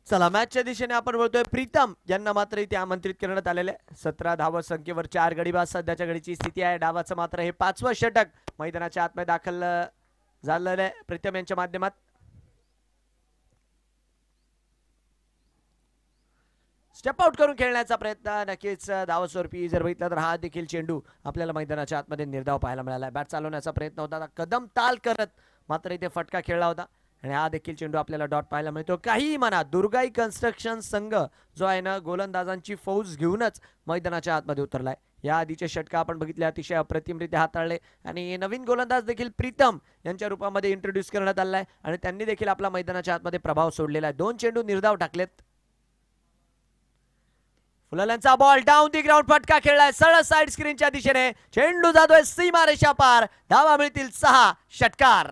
चला मॅचच्या दिशेने आपण बोलतोय. प्रीतम यांना मात्र इथे आमंत्रित करण्यात आलेले आहे. 17 धावा संख्येवर 4 गडीबाज सध्याच्या घडीची स्थिती आहे. डावाचं मात्र हे 5वं षटक मैदानाच्या आतमध्ये दाखल झालेलं आहे प्रीतम यांच्या माध्यमात. स्टेप आउट करून खेळण्याचा प्रयत्न, नक्कीच धावा स्वरूपी जर बघितला तर हा देखील चेंडू आपल्याला मैदानाच्या आतमध्ये निर्धाव पाहायला मिळाला. बॅट चालवण्याचा प्रयत्न होता, कदम ताल करत मात्र इथे फटका खेळला होता आणि हा देखील चेंडू आपल्याला डॉट पाहायला मिळतो. काही म्हणा, दुर्गाई कन्स्ट्रक्शन संघ जो आहे ना गोलंदाजांची फौज घेऊनच मैदानाच्या आतमध्ये उतरलाय. या आधीचे षटक आपण बघितले, अतिशय अप्रतिमरित्या हाताळले आणि नवीन गोलंदाज देखील प्रीतम यांच्या रूपामध्ये इंट्रोड्यूस करण्यात आलाय आणि त्यांनी देखील आपला मैदानाच्या आतमध्ये प्रभाव सोडलेला आहे. 2 चेंडू निर्धाव टाकलेत. फुलाल्यांचा बॉल डाऊन दी ग्राउंड, फटका खेळलाय सरळ साइड स्क्रीनच्या दिशेने, चेंडू जातोय सीमा रेषापार, धावा मिळतील 6. षटकार.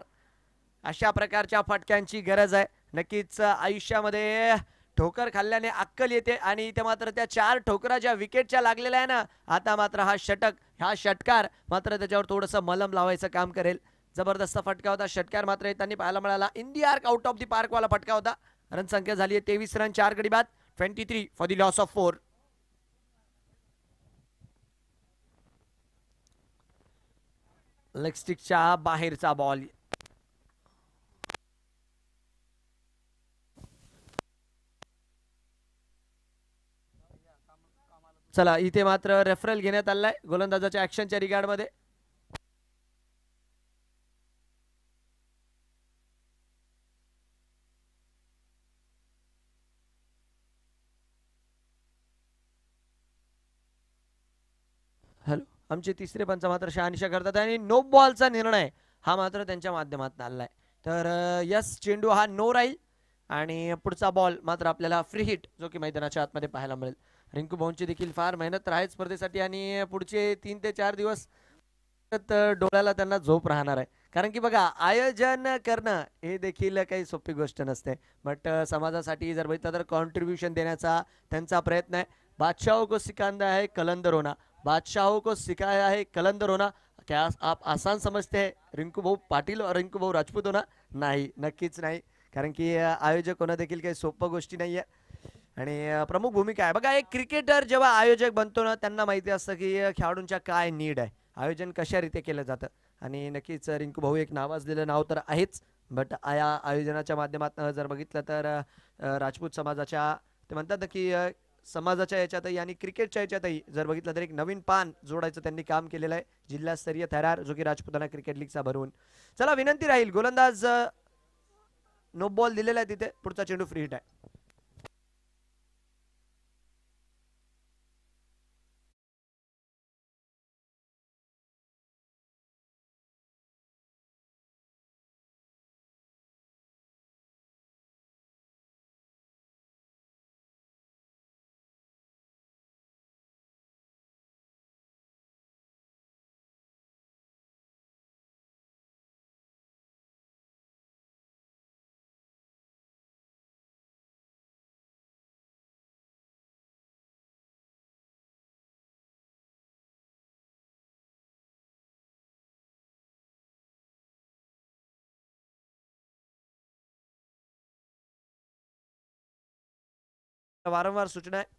अशा प्रकारच्या फटक्यांची गरज आहे. नक्कीच आयुष्यामध्ये ठोकर खाल्ल्याने अक्कल येते आणि इथे मात्र त्या 4 ठोकरा ज्या विकेटच्या लागलेल्या आहे ना, आता मात्र हा षटकार मात्र त्याच्यावर थोडंसं मलम लावायचं काम करेल. जबरदस्त फटका होता. षटकार मात्र येताना पाहायला मिळाला. In the arc, out of the park वाला फटका होता. रन संख्या झाली आहे 23 रन, 4 गडी बाद, 23 for the loss of 4. Leg स्टिकच्या बाहेरचा बॉल. चला इथे मात्र रेफरल घेण्यात आलाय गोलंदाजाच्या ऍक्शनच्या रिगार्ड मध्ये. हॅलो, आमचे तिसरे पंच मात्र शहानिशा करतात आणि नो बॉलचा निर्णय हा मात्र त्यांच्या माध्यमातून आलाय. तर यस, चेंडू हा नो राहील आणि पुढचा बॉल मात्र आपल्याला फ्री हिट जो की मैदानाच्या आतमध्ये पाहायला मिळेल. रिंकू भाऊंची देखील फार मेहनत राहील स्पर्धेसाठी आणि पुढचे 3 ते 4 दिवस डोळ्याला त्यांना झोप राहणार आहे. कारण की बघा, आयोजन करणं हे देखील काही सोपी गोष्ट नसते. बट समाजासाठी जर बघितलं तर कॉन्ट्रीब्युशन देण्याचा त्यांचा प्रयत्न आहे. बादशाहों को सिखाना है कलंदर होना, बादशाहों को सिखाया है कलंदर होना. क्या आप आसान समजते हैं रिंकू भाऊ पाटील और रिंकू भाऊ राजपूत होना? नाही, नक्कीच नाही. कारण की आयोजक होणं देखील काही सोपं गोष्टी नाही आहे आणि प्रमुख भूमिका आहे. बघा, एक क्रिकेटर जेव्हा आयोजक बनतो ना, त्यांना माहिती असतं की खेळाडूंच्या काय नीड आहे, आयोजन कशा रीते केलं जातं. आणि नक्कीच रिंकू भाऊ एक नावाजलेलं नाव तर आहेच. बट या आयोजनाच्या माध्यमातून जर बघितलं तर राजपूत समाजाच्या ते म्हणतात की समाजाच्या याच्यातही आणि क्रिकेटच्या याच्यातही जर बघितलं तर एक नवीन पान जोडायचं त्यांनी काम केलेलं आहे. जिल्हास्तरीय थरार जो की राजपुताना क्रिकेट लीगचा भरवून. चला, विनंती राहील, गोलंदाज नो बॉल दिलेला आहे तिथे, पुढचा चेंडू फ्री हिट आहे. वारंवार सूचना आहे.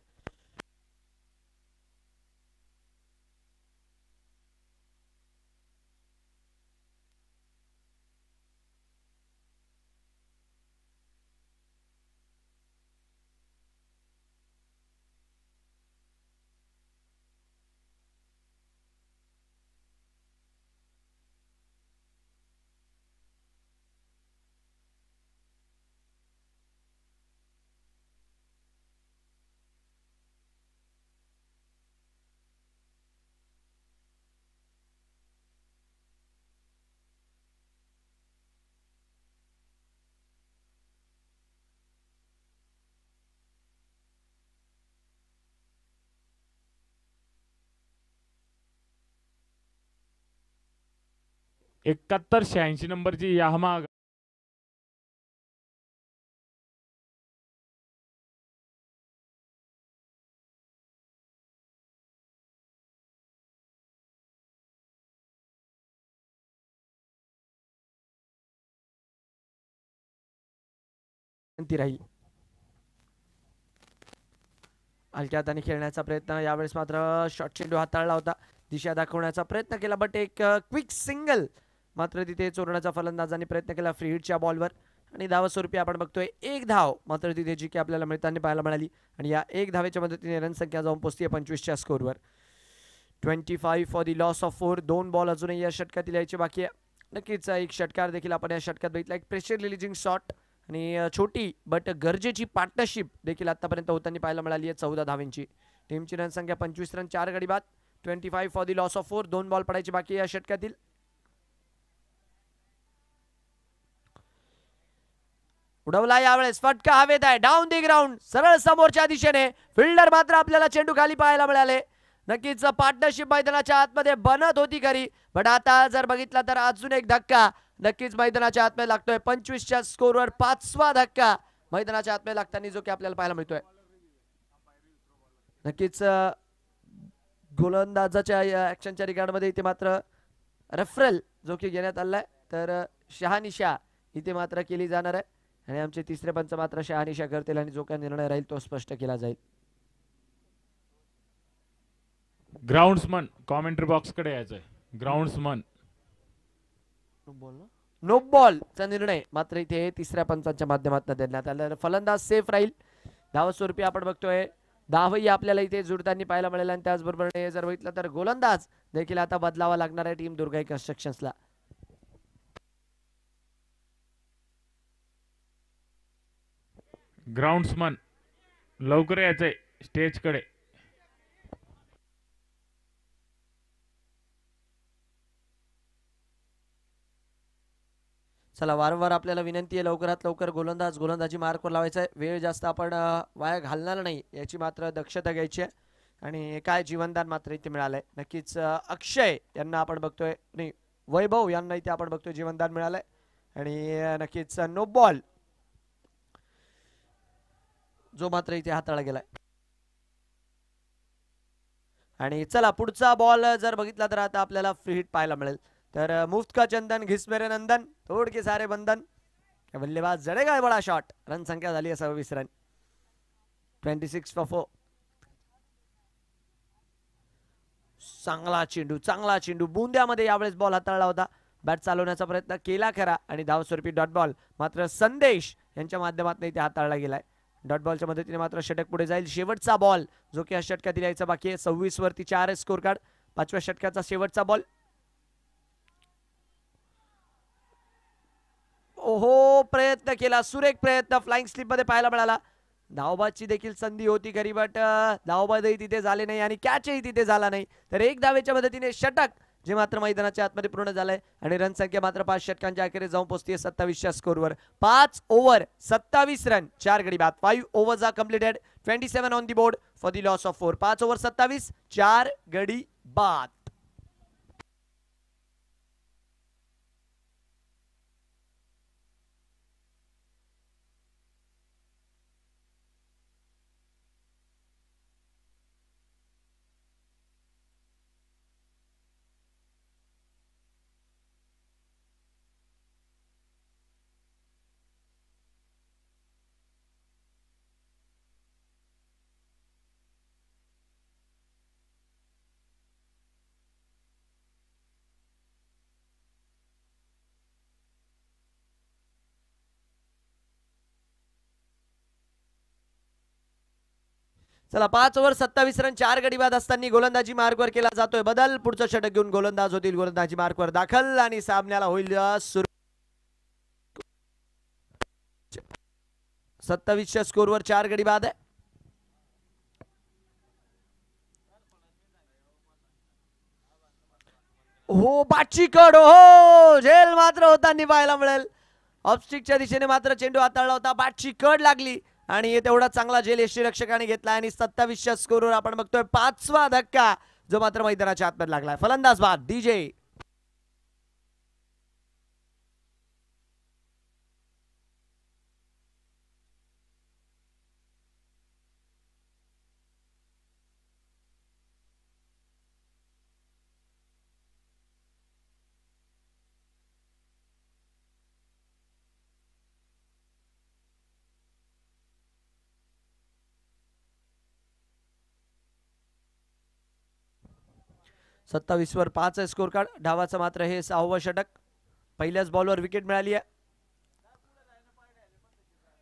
एकाहत्तर 86 नंबरची याहमा राहील. हलक्या हाताने खेळण्याचा प्रयत्न, यावेळेस मात्र शॉर्ट चेंडू हाताळला होता, दिशा दाखवण्याचा प्रयत्न केला, बट एक क्विक सिंगल मात्र तिथे चोरण्याचा फलंदाजांनी प्रयत्न केला फ्री हिटच्या बॉलवर. आणि धावस्वरूपी आपण बघतोय 1 धाव मात्र तिथे जी की आपल्याला मिळताना पाहायला मिळाली. आणि या 1 धावेच्या मदतीने रन संख्या जाऊन पोहोचते 25च्या स्कोरवर. 25 for the loss of 4. 2 ball अजूनही या षटकातील यायचे बाकी आहे. नक्कीच एक षटकार देखील आपण या षटकात बघितला, एक प्रेशर रिलीजिंग शॉट आणि छोटी बट गरजेची पार्टनरशिप देखील आतापर्यंत होताना पाहायला मिळाली आहे. 14 धावेंची टीमची रन संख्या 25 रन, 4 गडी बाद. 25 for the loss of 4. 2 ball पडायचे बाकी या षटकातील. उडवला यावेळेस फटका हवेत आहे, डाऊन दी ग्राउंड, सरळ समोरच्या दिशेने. फिल्डर मात्र आपल्याला चेंडू खाली पाहायला मिळाले. नक्कीच पार्टनरशिप मैदानाच्या आतमध्ये बनत होती खरी, पण आता जर बघितला तर अजून एक धक्का नक्कीच मैदानाच्या आतमध्ये लागतोय. 25च्या स्कोरवर 5वा धक्का मैदानाच्या आतमध्ये लागताना जो की आपल्याला पाहायला मिळतोय. नक्कीच गोलंदाजाच्या ऍक्शनच्या रिगार्डमध्ये इथे मात्र रेफरल जो की घेण्यात आलाय, तर शहानिशा इथे मात्र केली जाणार आहे आणि आमचे तिसरे पंच मात्र शहानिशा करतील आणि जो काही निर्णय राहील तो स्पष्ट केला जाईल. ग्राउंड्समन कॉमेंट्री बॉक्स कडे यायचंय. ग्राउंड्समन नो बॉलचा निर्णय मात्र इथे तिसऱ्या पंचांच्या माध्यमातून देण्यात आला. फलंदाज सेफ राहील. धावस्वरूपी आपण बघतोय धावही आपल्याला इथे जुळताना पाहायला मिळेल आणि त्याचबरोबर जर बघितलं तर गोलंदाज देखील आता बदलावा लागणार आहे टीम दुर्गाई कन्स्ट्रक्शन्सला. ग्राउंड्समन लवकर यायचंय स्टेज कडे. चला वारंवार आपल्याला विनंती आहे लवकरात लवकर गोलंदाजी मार्कवर लावायचा आहे. वेळ जास्त आपण वाया घालणार नाही याची मात्र दक्षता घ्यायची आहे. आणि काय जीवनदान मात्र इथे मिळालंय. नक्कीच अक्षय यांना आपण बघतोय, नाही वैभव यांना इथे आपण बघतोय जीवनदान मिळालंय आणि नक्कीच नो बॉल जो मात्र इथे हाताळला गेलाय. आणि चला पुढचा बॉल जर बघितला तर आता आपल्याला फ्री हिट पाहायला मिळेल. तर मुफ्त का चंदन घिस मेरे नंदन तोड के सारे बंधन, बल्लेबाज जडेगा बडा शॉट. रन संख्या झाली 26 रन. 26 for 4. चांगला चेंडू बुंद्यामध्ये यावेळेस बॉल हाताळला होता. बॅट चालवण्याचा प्रयत्न केला खरा आणि धावस्वरूपी डॉट बॉल मात्र संदेश यांच्या माध्यमातून इथे हाताळला गेलाय. डॉट बॉलच्या मदतीने मात्र षटक पुढे जाईल. शेवटचा बॉल जो की या षटकात यायचा बाकी आहे. 26 वरती 4 स्कोर कार्ड. 5व्या षटकाचा शेवटचा बॉल. ओहो प्रयत्न केला, सुरेख प्रयत्न फ्लाइंग स्लिप मध्ये पाहायला मिळाला. धावबादची देखील संधी होती खरी, बट धावबादही तिथे झाले नाही आणि कॅचही तिथे झाला नाही. तर एक धावेच्या मदतीने षटक जे मात्र मैदानाच्या आतमध्ये पूर्ण झालंय आणि रन संख्या मात्र 5 षटकांच्या अखेरीस जाऊन पोहोचते 27च्या स्कोरवर. 5 ओव्हर 27 रन 4 गडी बाद. 5 overs are completed, 27 on the board for the loss of 4. 5 over 27 4 गडी बाद. चला 5 ओव्हर 27 रन 4 गडी बाद असताना गोलंदाजी मार्कवर केला जातोय बदल. पुढचं षटक घेऊन गोलंदाज होतील गोलंदाजी मार्कवर दाखल आणि सामन्याला होईल सुरू. 27च्या स्कोरवर 4 गडी बाद आहे. हो बाची कड हो झेल मात्र होताना पाहायला मिळेल. ऑफस्टिकच्या दिशेने मात्र चेंडू हाताळला होता, बाची कड लागली आणि तेवढा चांगला झेल यष्टीरक्षकाने घेतला आणि 27च्या स्कोरवर आपण बघतोय 5वा धक्का जो मात्र मैदानाच्या आतमध्ये लागलाय. फलंदाज बाद डीजे. सत्तावीस वर 5 स्कोर कार्ड. डावाचं मात्र हे 6वं षटक. पहिल्याच बॉलवर विकेट मिळाली आहे.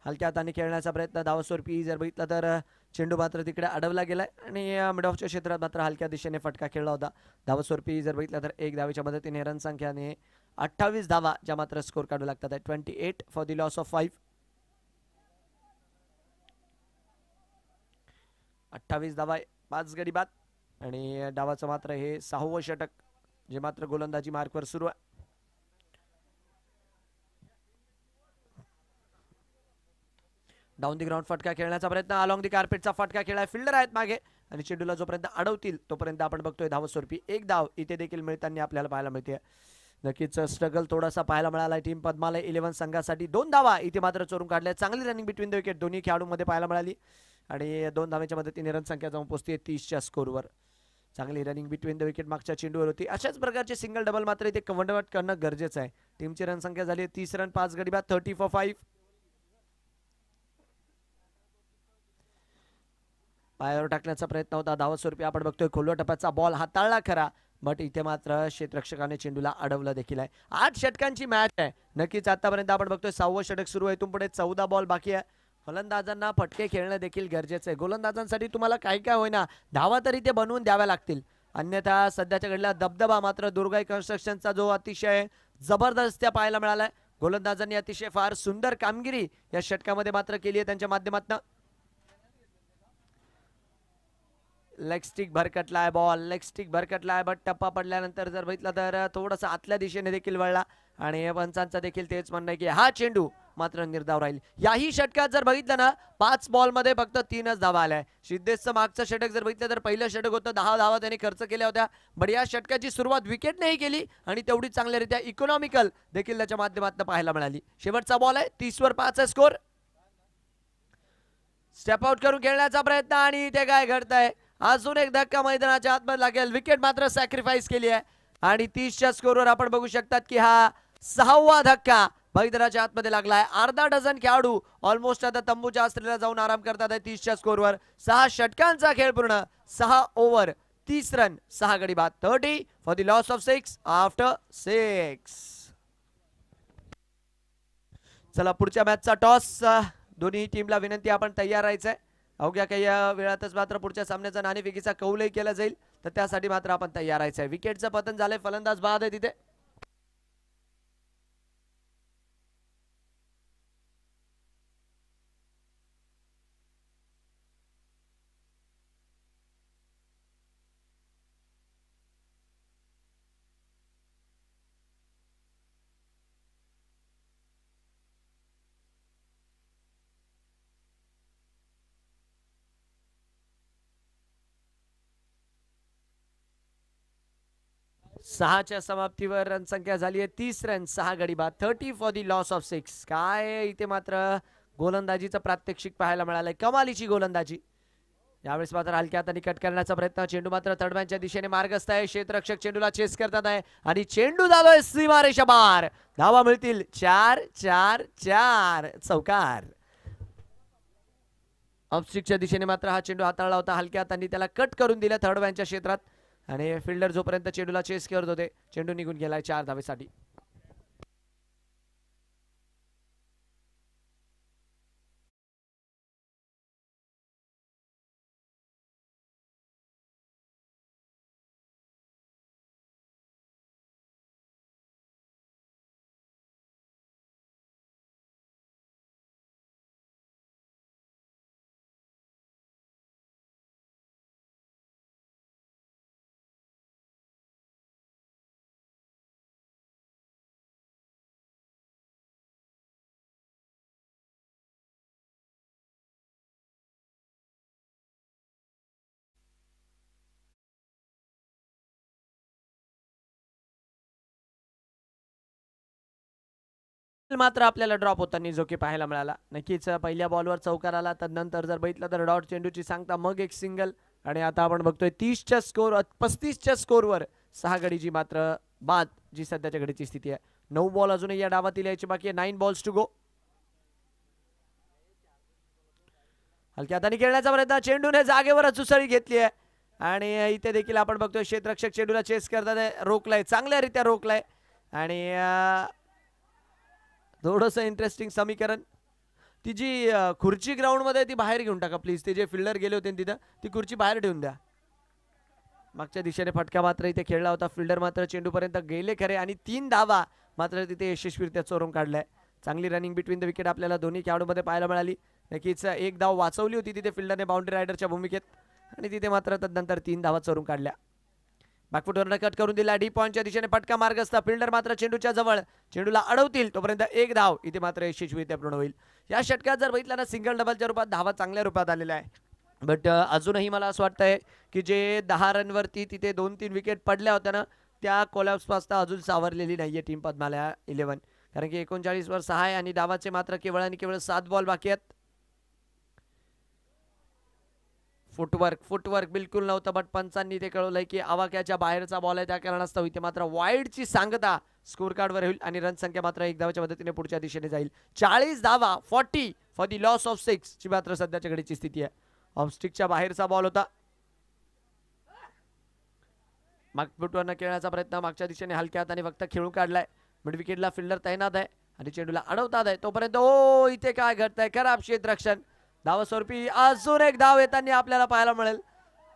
हलक्या हाताने खेळण्याचा प्रयत्न धावस्वरूपी जर बघितला तर चेंडू मात्र तिकडे अडवला गेलाय आणि मिड ऑफच्या क्षेत्रात मात्र हलक्या दिशेने फटका खेळला होता. धावस्वरूपी जर बघितला तर एक धावेच्या मदतीने रन संख्याने 28 धावा ज्या मात्र स्कोर काढू लागतात. 28 फॉर द लॉस ऑफ 5. 28 धावा 5 गडी बाद आणि डावाचं मात्र हे 6वं षटक जे मात्र गोलंदाजी मार्कवर सुरू आहे. डाऊन दी ग्राउंड फटका खेळण्याचा प्रयत्न, अलॉंग दी कार्पेटचा फटका खेळाय, फिल्डर आहेत मागे आणि चेंडूला जोपर्यंत अडवतील तोपर्यंत आपण बघतोय धाव स्वरूपी एक धाव इथे देखील मिळताना आपल्याला पाहायला मिळते. नक्कीच स्ट्रगल थोडासा पाहायला मिळाला टीम पद्मालय 11 संघासाठी. 2 धावा इथे मात्र चोरून काढल्या. चांगली रनिंग बिटवीन द विकेट दोन्ही खेळाडूंमध्ये पाहायला मिळाली आणि 2 धावेच्या मदतीने रन संख्या जाऊन पोहोचते 30च्या स्कोरवर. चांगली रनिंग बिटवीन द विकेट मागच्या चेंडूवर होती. अशाच प्रकारचे सिंगल डबल मात्र इथे कन्वर्ट करणं गरजेचं आहे. टीमची रन संख्या झाली 30 रन 5 गडी बाद 30 for 5. पायावर टाकण्याचा प्रयत्न होता धाव स्वरूपी आपण बघतोय खोलवा टप्प्याचा बॉल हाताळला खरा, बट इथे मात्र क्षेत्ररक्षकाने चेंडूला अडवलं देखील आहे. 8 षटकांची मॅच आहे. नक्कीच आतापर्यंत आपण बघतोय 6वं षटक सुरू आहे. इथून पुढे 14 बॉल बाकी आहे. फलंदाजांना फटके खेळणं देखील गरजेचं आहे. गोलंदाजांसाठी तुम्हाला काही काय होईना धावा तरी ते बनवून द्याव्या लागतील, अन्यथा सध्याच्या घडला दबदबा मात्र दुर्गाई कन्स्ट्रक्शनचा जो अतिशय जबरदस्त पाहायला मिळालाय. गोलंदाजांनी अतिशय फार सुंदर कामगिरी या षटकामध्ये मात्र केली आहे त्यांच्या माध्यमातून. लेग स्टिक भरकटलाय बॉल, लेग स्टिक भरकटलाय, बट टप्पा पडल्यानंतर जर बघितलं तर थोडासा आतल्या दिशेने देखील वळला आणि पंचांचा देखील तेच म्हणणं आहे की हा चेंडू मात्र निर्धाव राहील. याही षटकात जर बघितलं ना 5 बॉलमध्ये फक्त 3च धावा आल्या. सिद्धेशचं मागचं षटक जर बघितलं तर पहिलं षटक होतं 10 धावा त्यांनी खर्च केल्या होत्या, बट या षटकाची सुरुवात विकेटनेही केली आणि तेवढी चांगल्यारीत्या इकॉनॉमिकल देखील त्याच्या माध्यमातून पाहायला मिळाली. शेवटचा बॉल आहे 30 वर 5 स्कोर. स्टेप आउट करून खेळण्याचा प्रयत्न आणि इथे काय घडतंय, अजून एक धक्का मैदानाच्या आतमध्ये लागेल. विकेट मात्र सॅक्रिफाईस केली आहे आणि 30च्या स्कोरवर आपण बघू शकतात की हा 6वा धक्का मैदानाच्या आतमध्ये लागलाय. अर्धा डझन खेळाडू ऑलमोस्ट आता तंबूच्या आश्रयाला जाऊन आराम करतात आहे 30च्या स्कोरवर. 6 षटकांचा खेळ पूर्ण, 6 ओव्हर 30 रन 6 गडी बाद 30 for the loss of 6 after 6. चला पुढच्या मॅचचा टॉस. दोन्ही टीमला विनंती आपण तयार राहायचंय. अवघ्या काही वेळातच मात्र पुढच्या सामन्याचा नाणेफेकीचा कौलही केला जाईल, तर त्यासाठी मात्र आपण तयार राहायचंय. विकेटचं पतन झालंय, फलंदाज बाद आहे तिथे. सहाच्या समाप्तीवर रनसंख्या झाली आहे 30 रन 6 गडी बाद 30 फॉर दी लॉस ऑफ 6. काय इथे मात्र गोलंदाजीचं प्रात्यक्षिक पाहायला मिळालंय, कमालीची गोलंदाजी. यावेळेस मात्र हलक्या हाताने कट करण्याचा प्रयत्न, चेंडू मात्र तडम्यांच्या दिशेने मार्गस्थ आहे. क्षेत्ररक्षक चेंडूला चेस करतात आहे आणि चेंडू झालोय सीमारेषा पार. धावा मिळतील 4 4 4 चौकार. ऑफस्टिकच्या दिशेने मात्र हा चेंडू हाताळला होता, हलक्या हाताने त्याला कट करून दिला थर्डमॅनच्या क्षेत्रात आणि फिल्डर जोपर्यंत चेंडूला चेस करत होते चेंडू निघून गेलाय 4 धावेसाठी. मात्र आपल्याला ड्रॉप होताना जो की पाहायला मिळाला. नक्कीच पहिल्या बॉलवर चौकार आला, तर नंतर जर बघितलं तर डॉट चेंडूची सांगता, मग एक सिंगल आणि आता आपण बघतोय 30च्या स्कोर 35च्या स्कोरवर 6 गडीची मात्र बाद जी सध्याच्या घडीची स्थिती आहे. 9 बॉल अजूनही या डावातील यायची बाकी आहे. 9 बॉल्स टू गो. हलक्या हाताने खेळण्याचा प्रयत्न, चेंडूने जागेवरच उसळी घेतली आहे आणि इथे देखील आपण बघतोय क्षेत्ररक्षक चेंडूला चेस करतात आहे, रोखलाय चांगल्यारीत्या रोखलाय आणि थोडंसं इंटरेस्टिंग समीकरण. ती जी खुर्ची ग्राउंड मध्ये ती बाहेर घेऊन टाका प्लीज. ते जे फिल्डर गेले होते तिथं ती खुर्ची बाहेर ठेवून द्या. मागच्या दिशेने फटका मात्र इथे खेळला होता, फिल्डर मात्र चेंडूपर्यंत गेले खरे आणि 3 धावा मात्र तिथे यशस्वीरित्या चोरून काढलाय. चांगली रनिंग बिटवीन द विकेट आपल्याला दोन्ही खेळाडूंमध्ये पाहायला मिळाली. नक्कीच एक धाव वाचवली होती तिथे फिल्डरने बाउंड्री रायडरच्या भूमिकेत आणि तिथे मात्र तदनंतर 3 धावा चोरून काढल्या. बॅकफुटवर कट करून दिला, डी पॉईंटच्या दिशेने फटका मार्ग असता, फिल्डर मात्र चेंडूच्या जवळ, चेंडूला अडवतील तोपर्यंत एक धाव इथे मात्र यशस्वीरित्या पूर्ण होईल. या षटकात जर बघितलं ना सिंगल डबलच्या रूपात धावा चांगल्या रूपात आलेल्या आहे, बट अजूनही मला असं वाटतंय की जे 10 रनवरती तिथे 2-3 विकेट पडल्या होत्या ना, त्या कोलॅप्स पासून अजून सावरलेली नाहीये टीम पद्मालया 11, कारण की 39 वर 6 आहे आणि डावाचे मात्र केवळ आणि केवळ 7 बॉल बाकी आहेत. फुटवर्क बिलकुल नव्हतं, बट पंचांनी ते कळवलंय की आवाक्याच्या बाहेरचा बॉल आहे, त्या कारणास्तव इथे मात्र वाईडची सांगता स्कोर कार्डवर होईल आणि रन संख्या मात्र 1 धावाच्या मदतीने पुढच्या दिशेने जाईल. 40 धावा, 40 फॉर दी लॉस ऑफ 6 ची मात्र सध्याच्या घडीची स्थिती आहे. ऑफस्टिकच्या बाहेरचा बॉल होता, मागफुटवरनं खेळण्याचा प्रयत्न मागच्या दिशेने हलक्या हाताने फक्त खेळून काढलाय. मिड विकेटला फिल्डर तैनात आहे आणि चेंडूला अडवतात आहे तोपर्यंत ओ इथे काय घडतंय, खराब क्षेत्ररक्षण. धावस्वरूपी अजून एक धाव येताना आपल्याला पाहायला मिळेल.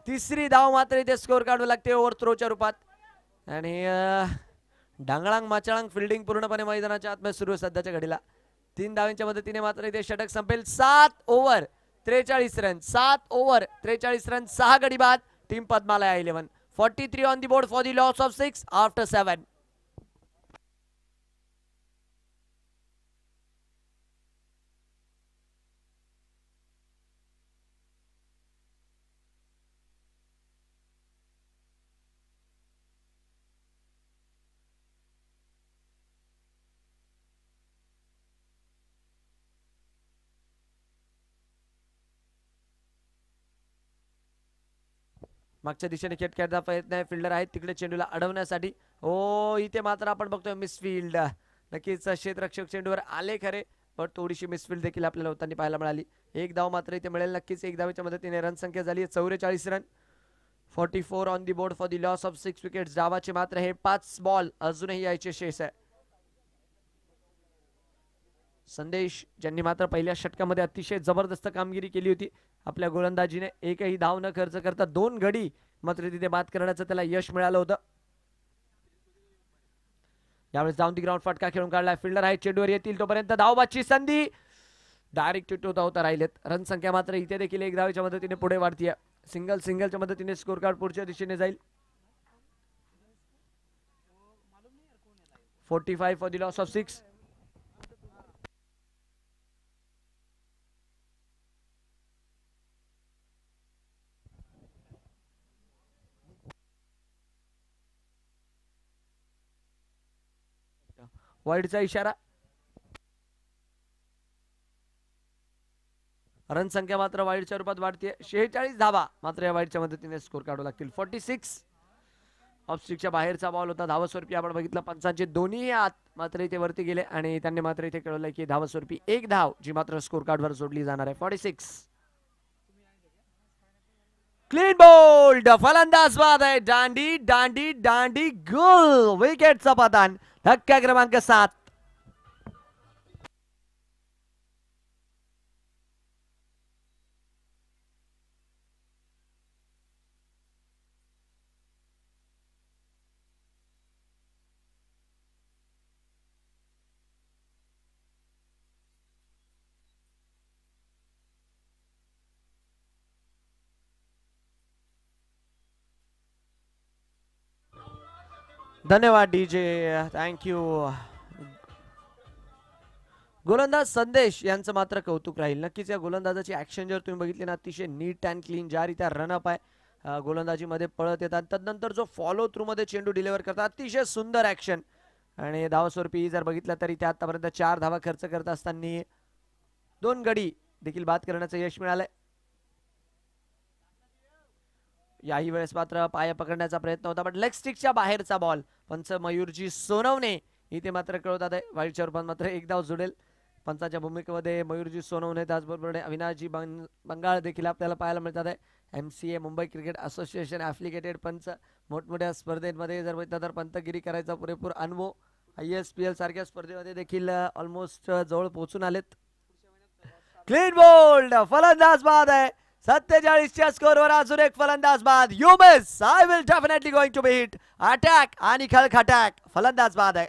तिसरी धाव मात्र इथे स्कोर काढू लागते ओव्हर थ्रोच्या रूपात आणि डांगळांग माचाळांग फिल्डिंग पूर्णपणे मैदानाच्या आतमध्ये सुरू आहे सध्याच्या घडीला. 3 धावांच्या मदतीने मात्र इथे षटक संपेल. 7 ओव्हर 43 रन, 7 ओव्हर 43 रन, 6 गडी बाद. Team Padmalaya 11, 43 on the board for the loss of 6 after 7. मागच्या दिशेने खेट खेळता प्रयत्न आहे, फिल्डर आहेत तिकडे चेंडूला अडवण्यासाठी. ओ इथे मात्र आपण बघतोय मिसफिल्ड. नक्कीच क्षेत्ररक्षक चेंडूवर आले खरे, पण थोडीशी मिसफिल्ड देखील आपल्याला होताना पाहायला मिळाली. एक धाव मात्र इथे मिळेल नक्कीच. एक धावेच्या मदतीने रन संख्या झाली 44 run, 44 on the board for the loss of 6 wickets. डावाचे मात्र हे 5 बॉल अजूनही यायचे शेष आहे. संदेश ज्यांनी मात्र पहिल्या षटकामध्ये अतिशय जबरदस्त कामगिरी केली होती आपल्या गोलंदाजीने, एकही धाव न खर्च करता 2 गडी मात्र तिथे बाद करण्याचं त्याला यश मिळालं होतं. यावेळेस डाऊन दी ग्राउंड फटका खेळून काढला, फिल्डर आहे चेंडूवर येतील तोपर्यंत धावबाची संधी, डायरेक्ट चिटवता होता राहिलेत. रन संख्या मात्र इथे देखील 1 धावेच्या मदतीने पुढे वाढतीये. सिंगलच्या मदतीने स्कोर कार्ड पुढच्या दिशेने जाईल. 45 फॉर दी लॉस ऑफ 6. वाईडचा इशारा. रन संख्या मात्र वाईडच्या रूपात वाढते. 46 धावा मात्र या वाईडच्या मदतीने स्कोर काढू लागतील. 46 ऑफस्टिकच्या बाहेरचा बॉल होता. धावस्वरूपी आपण बघितलं पंचांचे दोन्ही हात मात्र इथे वरती गेले आणि त्यांनी मात्र इथे कळवलंय की धावस्वरूपी 1 धाव जी मात्र स्कोर कार्डवर जोडली जाणार आहे. 46 क्लीन बोल्ड, फलंदाज बाद आहे. दांडी दांडी दांडी गोल, विकेटचा पतन. धक्का क्रमांक 7. धन्यवाद डीजे, थँक्यू. गोलंदाज संदेश यांचं मात्र कौतुक राहील. नक्कीच या गोलंदाजाची ऍक्शन जर तुम्ही बघितली ना, अतिशय नीट अँड क्लीन, ज्या रीत्या रनअप आहे गोलंदाजीमध्ये पळत येतात, तदनंतर जो फॉलो थ्रू मध्ये चेंडू डिलिव्हर करतात, अतिशय सुंदर ऍक्शन. आणि धावस्वरूपी जर बघितलं तरी त्या आतापर्यंत 4 धावा खर्च करत असताना 2 गडी देखील बाद करण्याचं यश मिळालंय. याही वेळेस मात्र पाया पकडण्याचा प्रयत्न होता, बट लेग स्टिकच्या बाहेरचा बॉल. पंच मयूरजी सोनवणे इथे मात्र कळवतात आहे वाईडच्या रूपात मात्र 1 धाव जोडेल. पंचाच्या भूमिकेमध्ये मयूरजी सोनवणे, त्याचबरोबर अविनाशजी बंगाळ देखील आपल्याला पाहायला मिळतात आहे. MCA Mumbai cricket association affiliated पंच. मोठमोठ्या स्पर्धेमध्ये जर बघितलं तर पंतगिरी करायचा पुरेपूर अनुभव. ISPL सारख्या स्पर्धेमध्ये देखील ऑलमोस्ट जवळ पोहोचून आलेत. क्लीन बोल्ड, फलंदाज बाद आहे. 47च्या स्कोरवर अजून एक फलंदाज बाद. You miss, I will definitely going to be hit. Attack आणि खळखटाक, फलंदाज बाद आहे.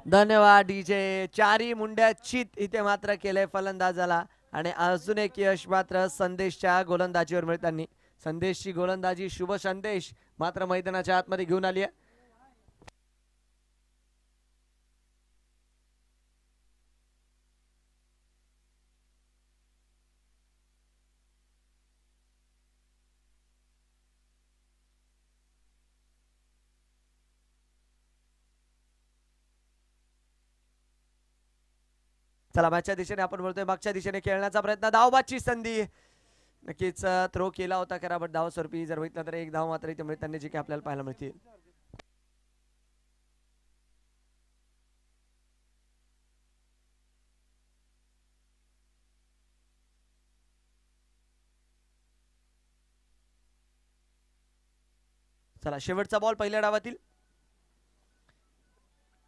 धन्यवाद डीजे. चारी मुंड्या चित इथे मात्र केलंय फलंदाजाला आणि अजून एक यश मात्र संदेशच्या गोलंदाजीवर मिळताना. संदेशची गोलंदाजी शुभ संदेश मात्र मैदानाच्या आतमध्ये घेऊन आली आहे. चला मॅचच्या दिशेने आपण बोलतोय, मागच्या दिशेने खेळण्याचा प्रयत्न, धावबाची संधी. नक्कीच थ्रो केला होता खरा, बट धाव स्वरूपी जर बघितलं तर एक धाव मात्र इथे मिळताना जी काही आपल्याला पाहायला मिळतील. चला शेवटचा बॉल पहिल्या डावातील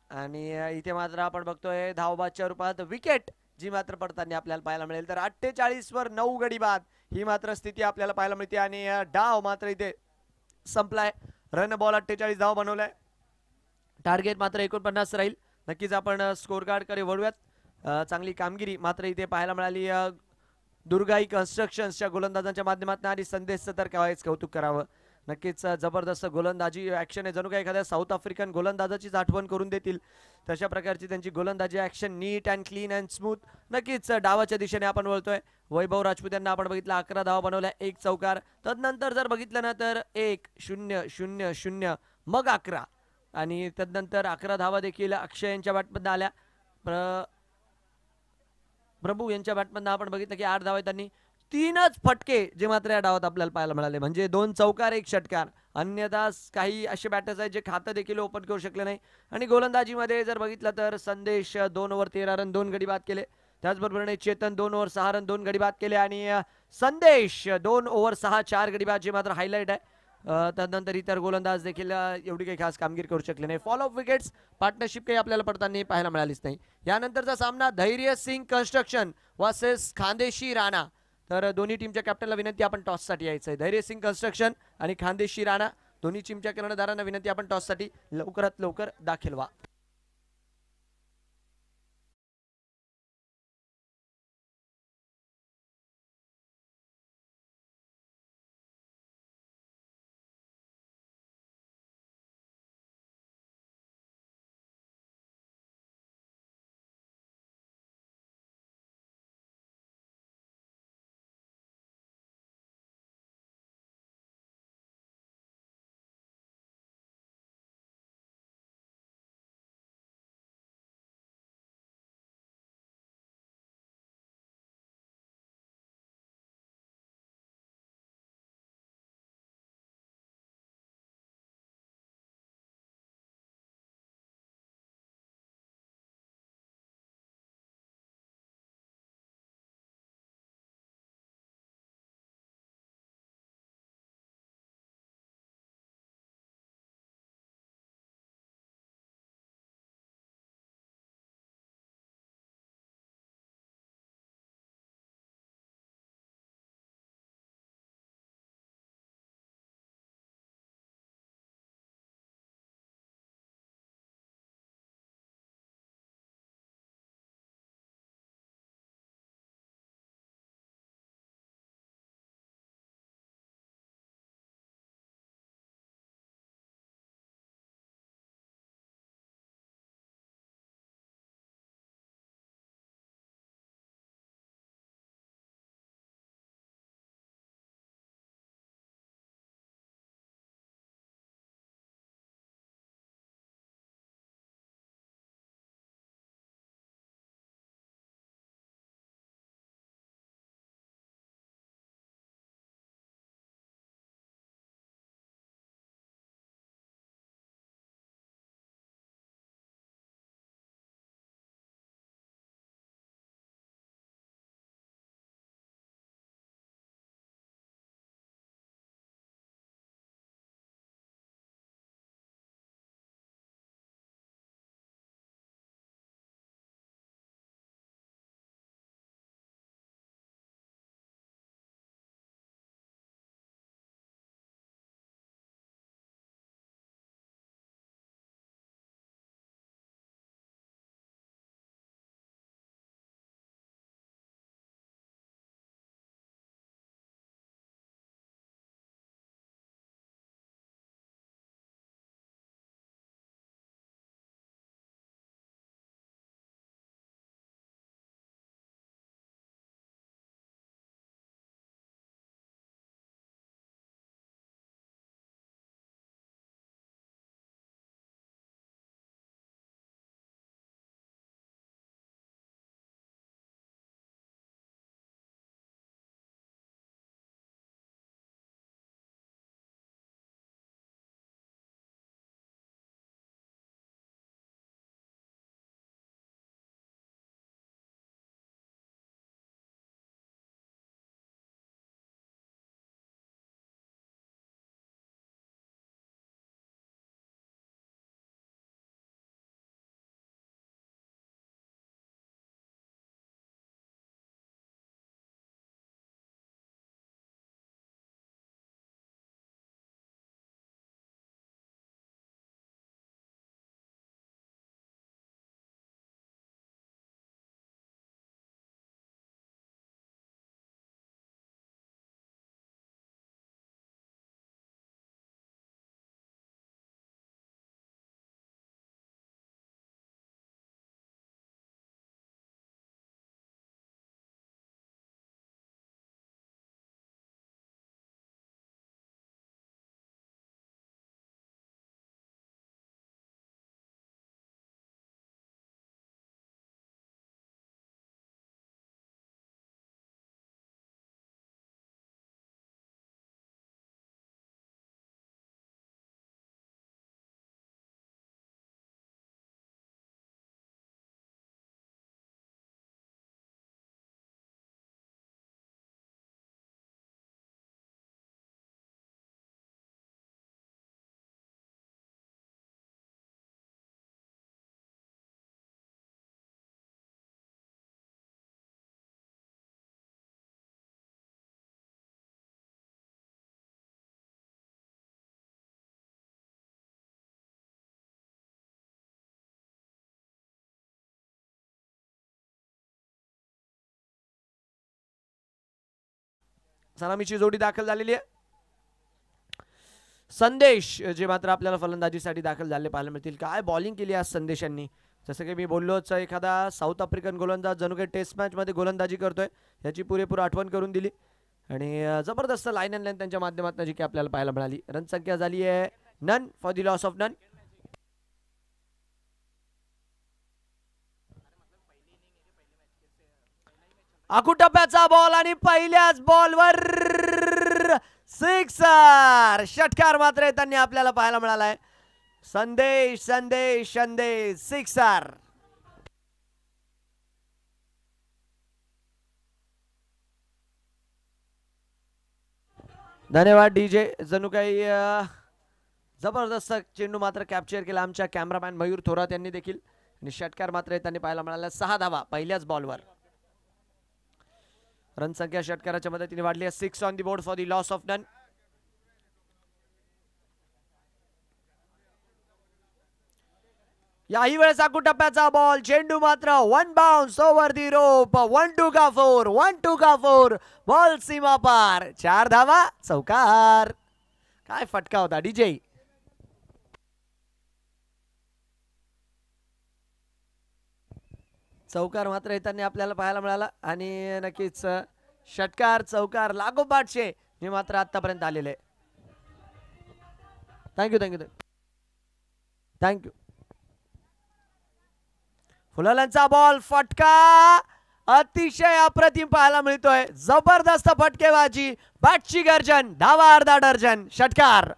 आणि इथे मात्र आपण बघतोय धावबादच्या रूपात विकेट जी मात्र पडताना आपल्याला पाहायला मिळेल. तर 48 वर 9 गडी बाद ही मात्र स्थिती आपल्याला पाहायला मिळते आणि डाव मात्र इथे संपलाय. रन बॉल 48 धाव बनवलाय. टार्गेट मात्र 49 राहील. नक्कीच आपण स्कोर कार्ड कडे वळूयात. चांगली कामगिरी मात्र इथे पाहायला मिळाली दुर्गाई कन्स्ट्रक्शन्सच्या गोलंदाजांच्या माध्यमातून आणि संदेशचं तर काहीच कौतुक करावं. नक्कीच जबरदस्त गोलंदाजी ॲक्शन आहे, जणू काही एखाद्या साऊथ आफ्रिकन गोलंदाजाचीच आठवण करून देतील तशा प्रकारची त्यांची गोलंदाजी action, neat and clean and smooth. नक्कीच डावाच्या दिशेने आपण वळतोय. वैभव राजपूत यांना आपण बघितलं 11 धावा बनवल्या, 1 चौकार. तदनंतर जर बघितलं ना तर 1-0-0-0 मग 11 आणि तदनंतर 11 धावा देखील अक्षय यांच्या बॅटमधून आल्या. प्रभू यांच्या बॅटमधून आपण बघितलं की 8 धावा त्यांनी, 3च फटके जे मात्र या डावात आपल्याला पाहायला मिळाले, म्हणजे 2 चौकार 1 षटकार. अन्यथा काही असे बॅटर्स आहेत जे खातं देखील ओपन करू शकले नाही. आणि गोलंदाजीमध्ये जर बघितलं तर संदेश 2 ओव्हर 13 रन 2 गडी बाद केले. त्याचबरोबर चेतन 2 ओव्हर 6 रन 2 गडी बाद केले आणि संदेश 2 ओव्हर 6 4 गडी बाद जे मात्र हायलाईट आहे. त्यानंतर इतर गोलंदाज देखील एवढी काही खास कामगिरी करू शकले नाही. फॉलो ऑफ विकेट्स पार्टनरशिप काही आपल्याला पडताना पाहायला मिळालीच नाही. यानंतरचा सामना धैर्य सिंग कन्स्ट्रक्शन वर्सेस खानदेशी राणा. तर दोन्ही टीमच्या कॅप्टनला विनंती आपण टॉससाठी यायचं आहे. धैर्य सिंग कन्स्ट्रक्शन आणि खानदेशी राणा दोन्ही टीमच्या कर्णधारांना विनंती आपण टॉससाठी लवकरात लवकर दाखल व्हा. सलामीची जोडी दाखल झालेली आहे. संदेश जे मात्र आपल्याला फलंदाजीसाठी दाखल झाले पाहायला मिळतील. काय बॉलिंग केली आज संदेश यांनी. जसं की मी बोललोच, एखादा साऊथ आफ्रिकन गोलंदाज जणू काही टेस्ट मॅच मध्ये गोलंदाजी करतोय याची पुरेपूर आठवण करून दिली. आणि जबरदस्त लाईन अँड लाईन त्यांच्या माध्यमातून जी की आपल्याला पाहायला मिळाली. रन संख्या झाली आहे none for the loss of none. आकुटप्प्याचा बॉल आणि पहिल्याच बॉलवर सिक्सर. षटकार मात्र त्यांनी आपल्याला पाहायला मिळालाय. संदेश संदेश संदेश सिक्सर. धन्यवाद डीजे. जणू काही जबरदस्त चेंडू मात्र कॅप्चर केला आमच्या कॅमेरामॅन मयूर थोरात यांनी देखील. आणि षटकार मात्र त्यांनी पाहायला मिळाला. 6 धावा पहिल्याच बॉलवर. रन संख्या षटकाराच्या मदतीने वाढली आहे. 6 on the board for the loss of none. याही वेळेस आकुटप्प्याचा बॉल. चेंडू मात्र 1 बाउन्स ओव्हर दी रोप. 1-2 का 4. 1-2 का 4. बॉल सीमा पार. 4 धावा चौकार. काय फटका होता डीजे. चौकार मात्र येताना आपल्याला पाहायला मिळाला. आणि नक्कीच षटकार चौकार लागोपाठचे हे मात्र आतापर्यंत आलेले. Thank you thank you thank you. फुलांचा बॉल. फटका अतिशय अप्रतिम पाहायला मिळतोय. जबरदस्त फटकेबाजी. बॅटची गर्जन. धावा अर्धा डर्जन. षटकार.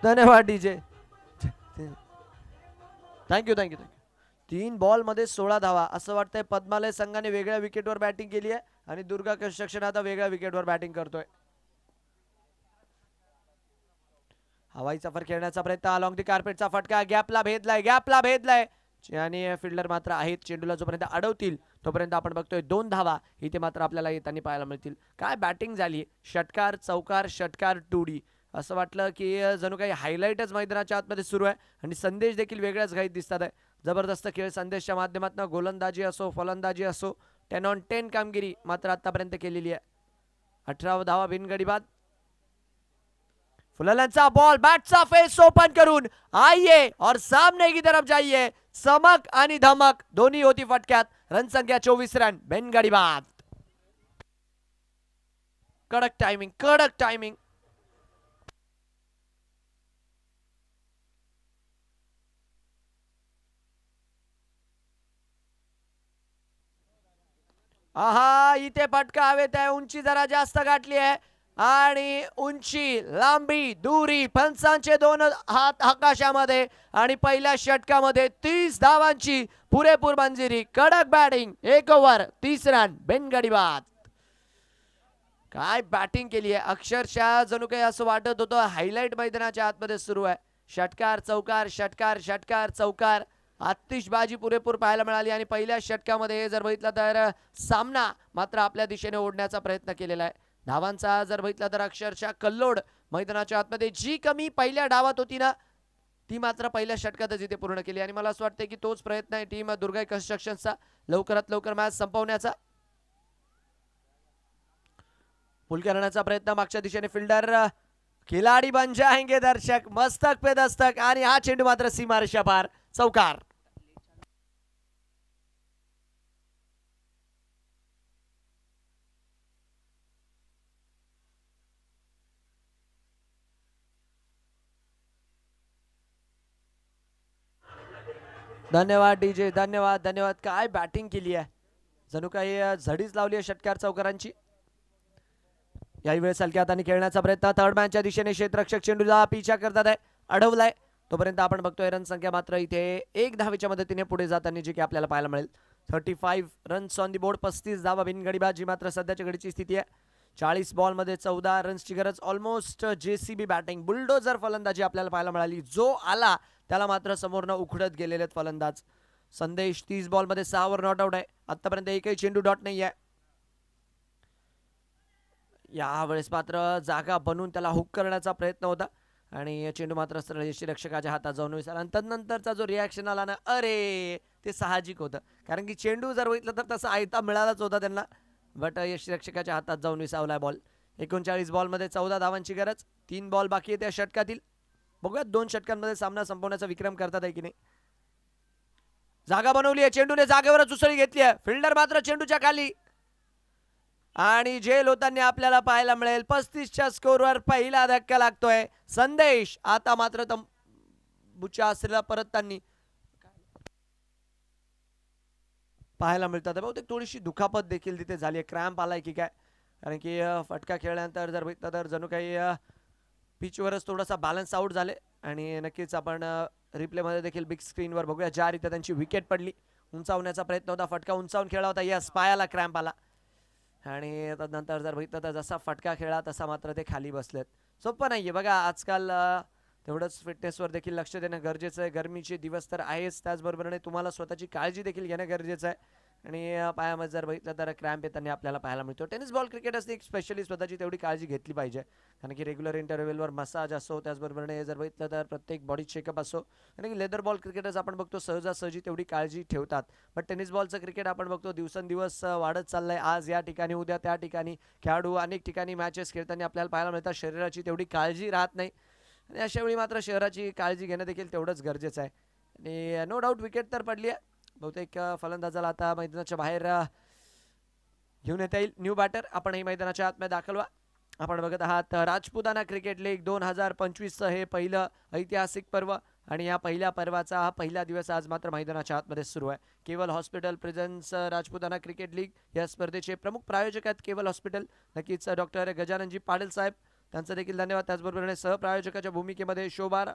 धन्यवाद DJ. Thank you thank you thank you. 3 ball मध्ये 16 धावा. असं वाटतंय पद्मालय संघाने वेगळ्या विकेटवर बॅटिंग केली आहे आणि दुर्गा कन्स्ट्रक्शन आता वेगळ्या विकेटवर बॅटिंग करतोय. हवाई सफर खेळण्याचा प्रयत्न. अलॉंग दी कार्पेटचा फटका. गॅपला भेदलाय आणि फिल्डर मात्र आहेत. चेंडूला जोपर्यंत अडवतील तोपर्यंत आपण बघतोय 2 धावा इथे मात्र आपल्याला येताना पाहायला मिळतील. काय बॅटिंग झाली. षटकार चौकार षटकार 2D. असं वाटलं की जणू काही हायलाईटच मैदानाच्या आतमध्ये सुरू आहे. आणि संदेश देखील वेगळ्याच घाईत दिसतात आहे. जबरदस्त खेळ संदेशच्या माध्यमातून. गोलंदाजी असो फलंदाजी असो 10 on 10 कामगिरी मात्र आतापर्यंत केलेली आहे. 18 धावा बिनगडी बाद. फुलांचा बॉल. बॅटचा फेस ओपन करून आइए और सामने की तरफ जाइए. चमक आणि धमक दोन्ही होती फटक्यात. रन संख्या 24 रन बिनगडी बाद. कडक टायमिंग. आहा इथे फटका हवेत आहे. उंची जरा जास्त गाठली आहे आणि उंची लांबी दुरी पंचांचे 2 हात आकाशामध्ये. आणि पहिल्या षटकामध्ये 30 धावांची पुरेपूर मंजिरी. कडक बॅटिंग. 1 ओव्हर 30 रन बिनगडी बाद. काय बॅटिंग केली आहे. अक्षरशः जणू काही असं वाटत होतं हायलाइट मैदानाच्या आतमध्ये सुरू आहे. षटकार चौकार षटकार षटकार चौकार. आतिषबाजी पुरेपूर पाहायला मिळाली. आणि पहिल्या षटकामध्ये जर बघितलं तर सामना मात्र आपल्या दिशेने ओढण्याचा प्रयत्न केलेला आहे. धावांचा जर बघितला तर अक्षरशः कल्लोड मैदानाच्या आतमध्ये. जी कमी पहिल्या डावात होती ना ती मात्र पहिल्या षटकातच इथे पूर्ण केली. आणि मला असं वाटतं की तोच प्रयत्न आहे टीम दुर्गा कन्स्ट्रक्शनचा लवकरात लवकर मॅच संपवण्याचा. पुल करण्याचा प्रयत्न मागच्या दिशेने. फिल्डर खिलाडी बन जाएंगे दर्शक. मस्तक पे दस्तक. आणि हा चेंडू मात्र सीमारेषा पार. चौकार. धन्यवाद डीजे. धन्यवाद. काय बॅटिंग केली आहे. जणू काही झडीच लावली आहे षटकार चौकारांची. याही वेळेस हलक्या हाताने खेळण्याचा प्रयत्न. थर्ड मॅनच्या दिशेने क्षेत्ररक्षक चेंडूला पिछा करतात आहे. अडवलाय तोपर्यंत आपण बघतोय रन संख्या मात्र इथे 1 धावेच्या मदतीने पुढे जाताना जी की आपल्याला पाहायला मिळेल. 35 रन्स ऑन दी बोर्ड. 35 धावा बिनगडी बाद जी मात्र सध्याच्या घडीची स्थिती आहे. 40 बॉल मध्ये 14 रन्सची गरज. Almost JCB batting. बुलडोजर फलंदाजी आपल्याला पाहायला मिळाली. जो आला त्याला मात्र समोरनं उखडत गेलेले फलंदाज. संदेश 30 बॉल मध्ये 6 वर नॉट आउट आहे. आतापर्यंत एकही चेंडू डॉट नाही आहे. यावेळेस मात्र जागा बनवून त्याला हुक करण्याचा प्रयत्न होता आणि चेंडू मात्र रक्षकाच्या हातात जाऊन विसरला आणि तदनंतरचा जो रिॲक्शन आला ना, अरे ते साहजिक होतं, कारण की चेंडू जर बघितलं तर तसा आयता मिळालाच होता त्यांना, बट यष्टीरक्षकाच्या हातात जाऊन विसावलाय बॉल. 39 बॉलमध्ये 14 धावांची गरज, 3 बॉल बाकी आहे त्या षटकातील. बघूयात 2 षटकांमध्ये सामना संपवण्याचा विक्रम करतात आहे की नाही. जागा बनवली आहे चेंडूने, जागेवरच उसळी घेतली आहे, फिल्डर मात्र चेंडूच्या खाली आणि झेल होताना आपल्याला पाहायला मिळेल. 35च्या स्कोरवर पहिला धक्का लागतोय. संदेश आता मात्र बुच्या आसरीला परतताना पाहायला मिळतात. बहुतेक थोडीशी दुखापत देखील तिथे झाली आहे, क्रॅम्प आलाय की काय, कारण की फटका खेळल्यानंतर जर बघितलं तर जणू काही पिचवरच थोडासा बॅलन्स आउट झाले. आणि नक्कीच आपण रिप्लेमध्ये देखील बिग स्क्रीनवर बघूया ज्या रीती त्यांची विकेट पडली. उंचावण्याचा प्रयत्न होता, फटका उंचावून खेळला होता, यस पायाला क्रॅम्प आला आणि त्यानंतर जर बघितलं तर जसा फटका खेळला तसा मात्र ते खाली बसलेत. सोपं नाहीये बघा, आजकाल तेवढंच फिटनेसवर देखील लक्ष देणं गरजेचं आहे. गरमीचे दिवस तर आहेच, त्याचबरोबरीने तुम्हाला स्वतःची काळजी देखील घेणं गरजेचं आहे. आणि पायामध्ये जर बघितलं तर क्रॅम्प येताना आपल्याला पाहायला मिळतो. टेनिस बॉल क्रिकेटर्सने स्पेशली स्वतःची तेवढी काळजी घेतली पाहिजे, कारण की रेग्युलर इंटरव्हलवर मसाज असो, त्याचबरोबरीने जर बघितलं तर प्रत्येक बॉडी चेकअप असो. आणि लेदर बॉल क्रिकेटर्स आपण बघतो सहजासहजी तेवढी काळजी ठेवतात, बट टेनिस बॉलचं क्रिकेट आपण बघतो दिवसेंदिवस वाढत चाललंय. आज या ठिकाणी, उद्या त्या ठिकाणी खेळाडू अनेक ठिकाणी मॅचेस खेळताना आपल्याला पाहायला मिळतात शरीराची तेवढी काळजी राहत नाही. आणि अशा वेळी मात्र शहराची काळजी घेणं देखील तेवढंच गरजेचं आहे. आणि नो डाऊट विकेट तर पडली आहे, बहुतेक फलंदाजाला आता मैदानाच्या बाहेर घेऊन येता येईल. न्यू बॅटर आपणही मैदानाच्या आतमध्ये दाखल व्हा. आपण बघत आहात राजपुताना क्रिकेट लीग 2025चं हे पहिलं ऐतिहासिक पर्व आणि या पहिल्या पर्वाचा हा पहिला दिवस आज मात्र मैदानाच्या आतमध्ये सुरू आहे. केवल hospital presents Rajputana cricket league या स्पर्धेचे प्रमुख प्रायोजक आहेत केवल हॉस्पिटल. नक्कीच डॉक्टर गजाननजी पाटील साहेब त्यांचा देखील धन्यवाद. त्याचबरोबर सहप्रायोजकाच्या भूमिकेमध्ये शोभा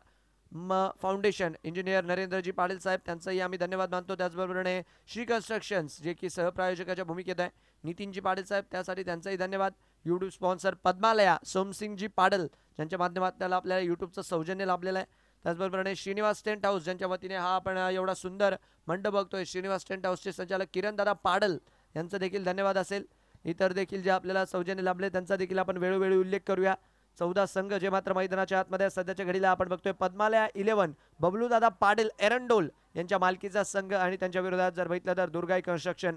फाउंडेशन इंजिनियर नरेंद्रजी पाटील साहेब त्यांचाही आम्ही धन्यवाद मानतो. त्याचबरोबर श्री कन्स्ट्रक्शन्स जे की सहप्रायोजकाच्या भूमिकेत आहे नितीनजी पाटील साहेब, त्यासाठी त्यांचाही धन्यवाद. यूट्यूब स्पॉन्सर पद्मालया सोमसिंगजी पाडल ज्यांच्या माध्यमातून आपल्याला यूट्यूबचं सौजन्य लाभलेलं आहे. त्याचबरोबर श्रीनिवास टेंट हाऊस ज्यांच्या वतीने हा आपण एवढा सुंदर मंडप बघतोय, श्रीनिवास टेंट हाऊसचे संचालक किरणदादा पाडल यांचा देखील धन्यवाद असेल. इतर देखील जे आपल्याला सौजन्य लाभले त्यांचा देखील आपण वेळोवेळी उल्लेख करूया. 14 संघ जे मात्र मैदानाच्या आतमध्ये सध्याच्या घडीला आपण बघतोय पद्मालया 11 बबलूदादा पाटील एरंडोल यांच्या मालकीचा संघ आणि त्यांच्या विरोधात जर बघितलं तर दुर्गाई कन्स्ट्रक्शन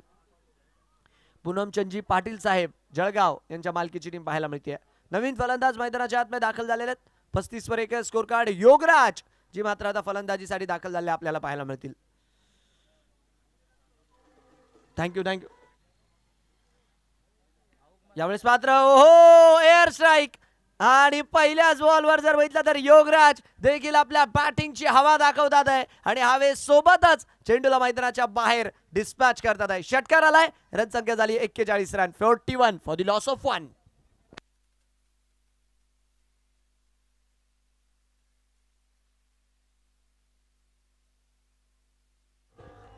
पूनमचंदजी पाटील साहेब जळगाव यांच्या मालकीची टीम पाहायला मिळते. नवीन फलंदाज मैदानाच्या आतमध्ये दाखल झालेले आहेत. 35 वर एक स्कोर कार्ड योगराज जी मात्र आता फलंदाजीसाठी दाखल झाले आपल्याला पाहायला मिळतील. थँक्यू. यावेळेस मात्र ओहो एअर स्ट्राईक आणि पहिल्याच बॉलवर जर बघितलं तर योगराज देखील आपल्या बॅटिंगची हवा दाखवतात आहे आणि हवे सोबतच चेंडूला मैदानाच्या बाहेर डिस्पॅच करतात आहे. षटकार आलाय, रन संख्या झाली 41 run, 41 for the loss of 1.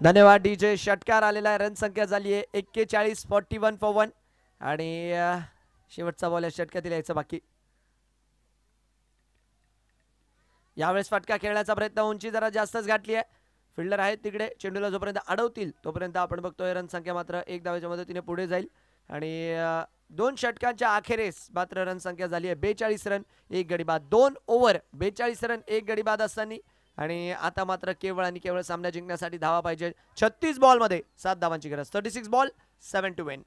धन्यवाद डीजे. षटकार आलेला आहे, रन संख्या झाली आहे 41, 41 फॉर 1 आणि शेवटचा बॉल या षटकातील यायचा बाकी. यावेळेस फटका खेळण्याचा प्रयत्न, उंची जरा जास्तच गाठली आहे, फिल्डर आहेत तिकडे, चेंडूला जोपर्यंत अडवतील तोपर्यंत आपण बघतोय रन संख्या मात्र 1 धावेच्या मदतीने पुढे जाईल. आणि 2 षटकांच्या अखेरीस मात्र रन संख्या झाली आहे 42 रन 1 गडी बाद. 2 ओव्हर 42 रन 1 गडी बाद असताना आणि आता मात्र केवळ आणि केवळ सामना जिंकण्यासाठी धावा पाहिजे. 36 बॉलमध्ये 7 धावांची गरज. 36 बॉल 7 टू विन.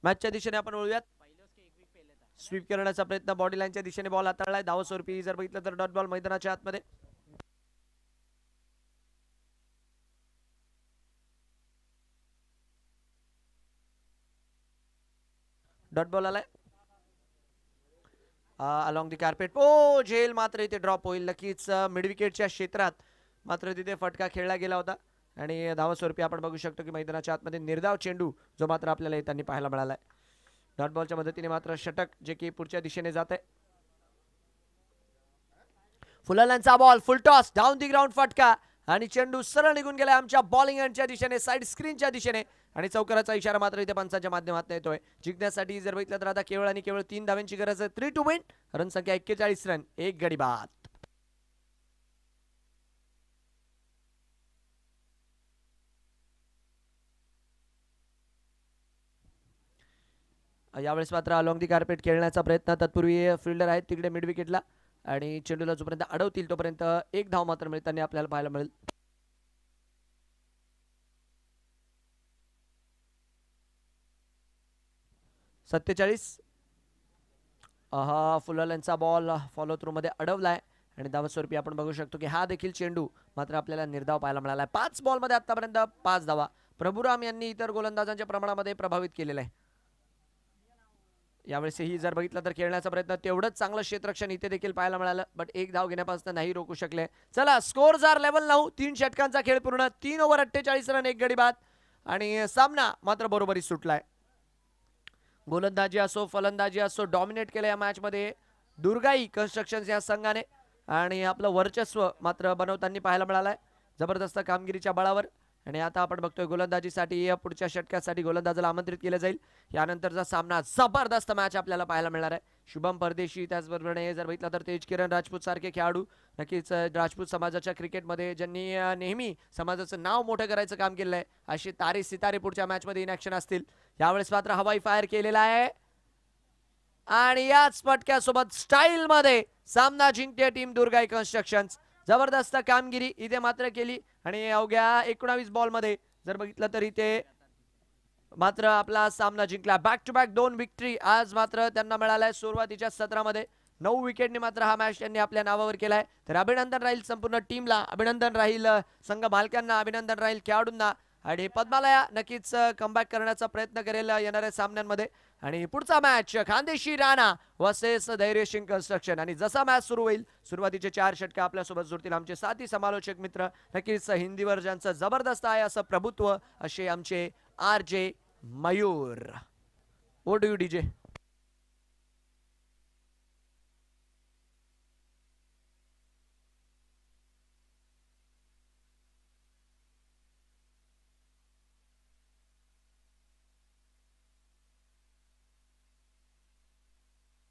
मॅचच्या दिशेने आपण वळूयात. स्वीप करण्याचा प्रयत्न, बॉडी लाईनच्या दिशेने बॉल हाताळलाय. धाव स्वरूपी जर बघितलं तर डॉट बॉल मैदानाच्या आतमध्ये. डॉट बॉल आलाय अलॉंग द कार्पेट. ओ झेल मात्र इथे ड्रॉप होईल. नक्कीच मिड विकेटच्या क्षेत्रात मात्र तिथे फटका खेळला गेला होता आणि धावस्वरूपी आपण बघू शकतो की मैदानाच्या आतमध्ये निर्धाव चेंडू जो मात्र आपल्याला येताना पाहायला मिळाला आहे. डॉट बॉलच्या मदतीने मात्र षटक जे की पुढच्या दिशेने जात आहे. फुलांचा ball full toss down the ground फटका आणि चेंडू सरळ निघून गेला आमच्या बॉलिंग एंडच्या दिशेने, साइड स्क्रीनच्या दिशेने आणि चौकाराचा इशारा मात्र इथे पंचांच्या माध्यमातून येतोय. जिंकण्यासाठी जर बघितलं तर आता केवळ आणि केवळ 3 धावांची गरज आहे. 3 टू विन. रन संख्या 41 रन, 1 गडी बाद. यावेळेस मात्र अलॉंग दी कार्पेट खेळण्याचा प्रयत्न तत्पूर्वी फिल्डर आहेत तिकडे मिड विकेटला आणि चेंडूला जोपर्यंत अडवतील तोपर्यंत 1 धाव मात्र मिळताना आपल्याला पाहायला मिळेल. हा फुलांचा बॉल फॉलो थ्रू मध्ये अडवलाय आणि धावस्वरूपी आपण बघू शकतो की हा देखील चेंडू मात्र आपल्याला निर्धाव पाहायला मिळाला आहे. 5 बॉलमध्ये आतापर्यंत 5 धावा. प्रभुराम यांनी इतर गोलंदाजांच्या प्रमाणामध्ये प्रभावित केलेला आहे. यावेळेस ही जर बघितलं तर खेळण्याचा प्रयत्न तेवढंच चांगलं क्षेत्ररक्षण इथे देखील पाहायला मिळालं, बट 1 धाव घेण्यापासून नाही रोखू शकले. चला स्कोर जार लेवल 9. 3 षटकांचा खेळ पूर्ण. 3 ओव्हर 48 रन, 1 गडी बाद आणि सामना मात्र बरोबरी सुटलाय. गोलंदाजी असो फलंदाजी असो डॉमिनेट केलं या मॅच मध्ये दुर्गाई कन्स्ट्रक्शन या संघाने आणि आपलं वर्चस्व मात्र बनवताना पाहायला मिळालंय जबरदस्त कामगिरीच्या बळावर. आणि आता आपण बघतोय गोलंदाजीसाठी या पुढच्या षटकासाठी गोलंदाजाला आमंत्रित केलं जाईल. यानंतरचा सामना जबरदस्त मॅच आपल्याला पाहायला मिळणार आहे. शुभम परदेशी त्याचबरोबर जर बघितलं तर तेज किरण राजपूत सारखे खेळाडू नक्कीच राजपूत समाजाच्या क्रिकेटमध्ये ज्यांनी नेहमी समाजाचं नाव मोठं करायचं काम केलं आहे असे तारे सितारे पुढच्या मॅचमध्ये इन ॲक्शन असतील. यावेळेस मात्र हवाई फायर केलेला आहे आणि याच फटक्यासोबत स्टाईल मध्ये सामना जिंकते टीम दुर्गाई कन्स्ट्रक्शन्स. जबरदस्त कामगिरी इथे मात्र केली आणि अवघ्या 19 बॉल मध्ये जर बघितलं तर इथे मात्र आपला सामना जिंकला. बॅक टू बॅक 2 विक्ट्री आज मात्र त्यांना मिळालाय. सुरुवातीच्या सत्रामध्ये 9 विकेटने मात्र हा मॅच त्यांनी आपल्या नावावर केलाय. तर अभिनंदन राहील संपूर्ण टीमला, अभिनंदन राहील संघ मालकांना, अभिनंदन राहील खेळाडूंना आणि पद्मालया नक्कीच कमबॅक करण्याचा प्रयत्न करेल येणाऱ्या सामन्यांमध्ये. आणि पुढचा match Khandeshi Rana versus Dhairyasingh construction आणि जसा मॅच सुरू होईल सुरुवातीचे 4 षटक आपल्यासोबत जुळतील आमचे साथी समालोचक मित्र. नक्कीच हिंदीवर ज्यांचं जबरदस्त आहे असं प्रभुत्व असे आमचे RJ Mayur. Oh do you DJ.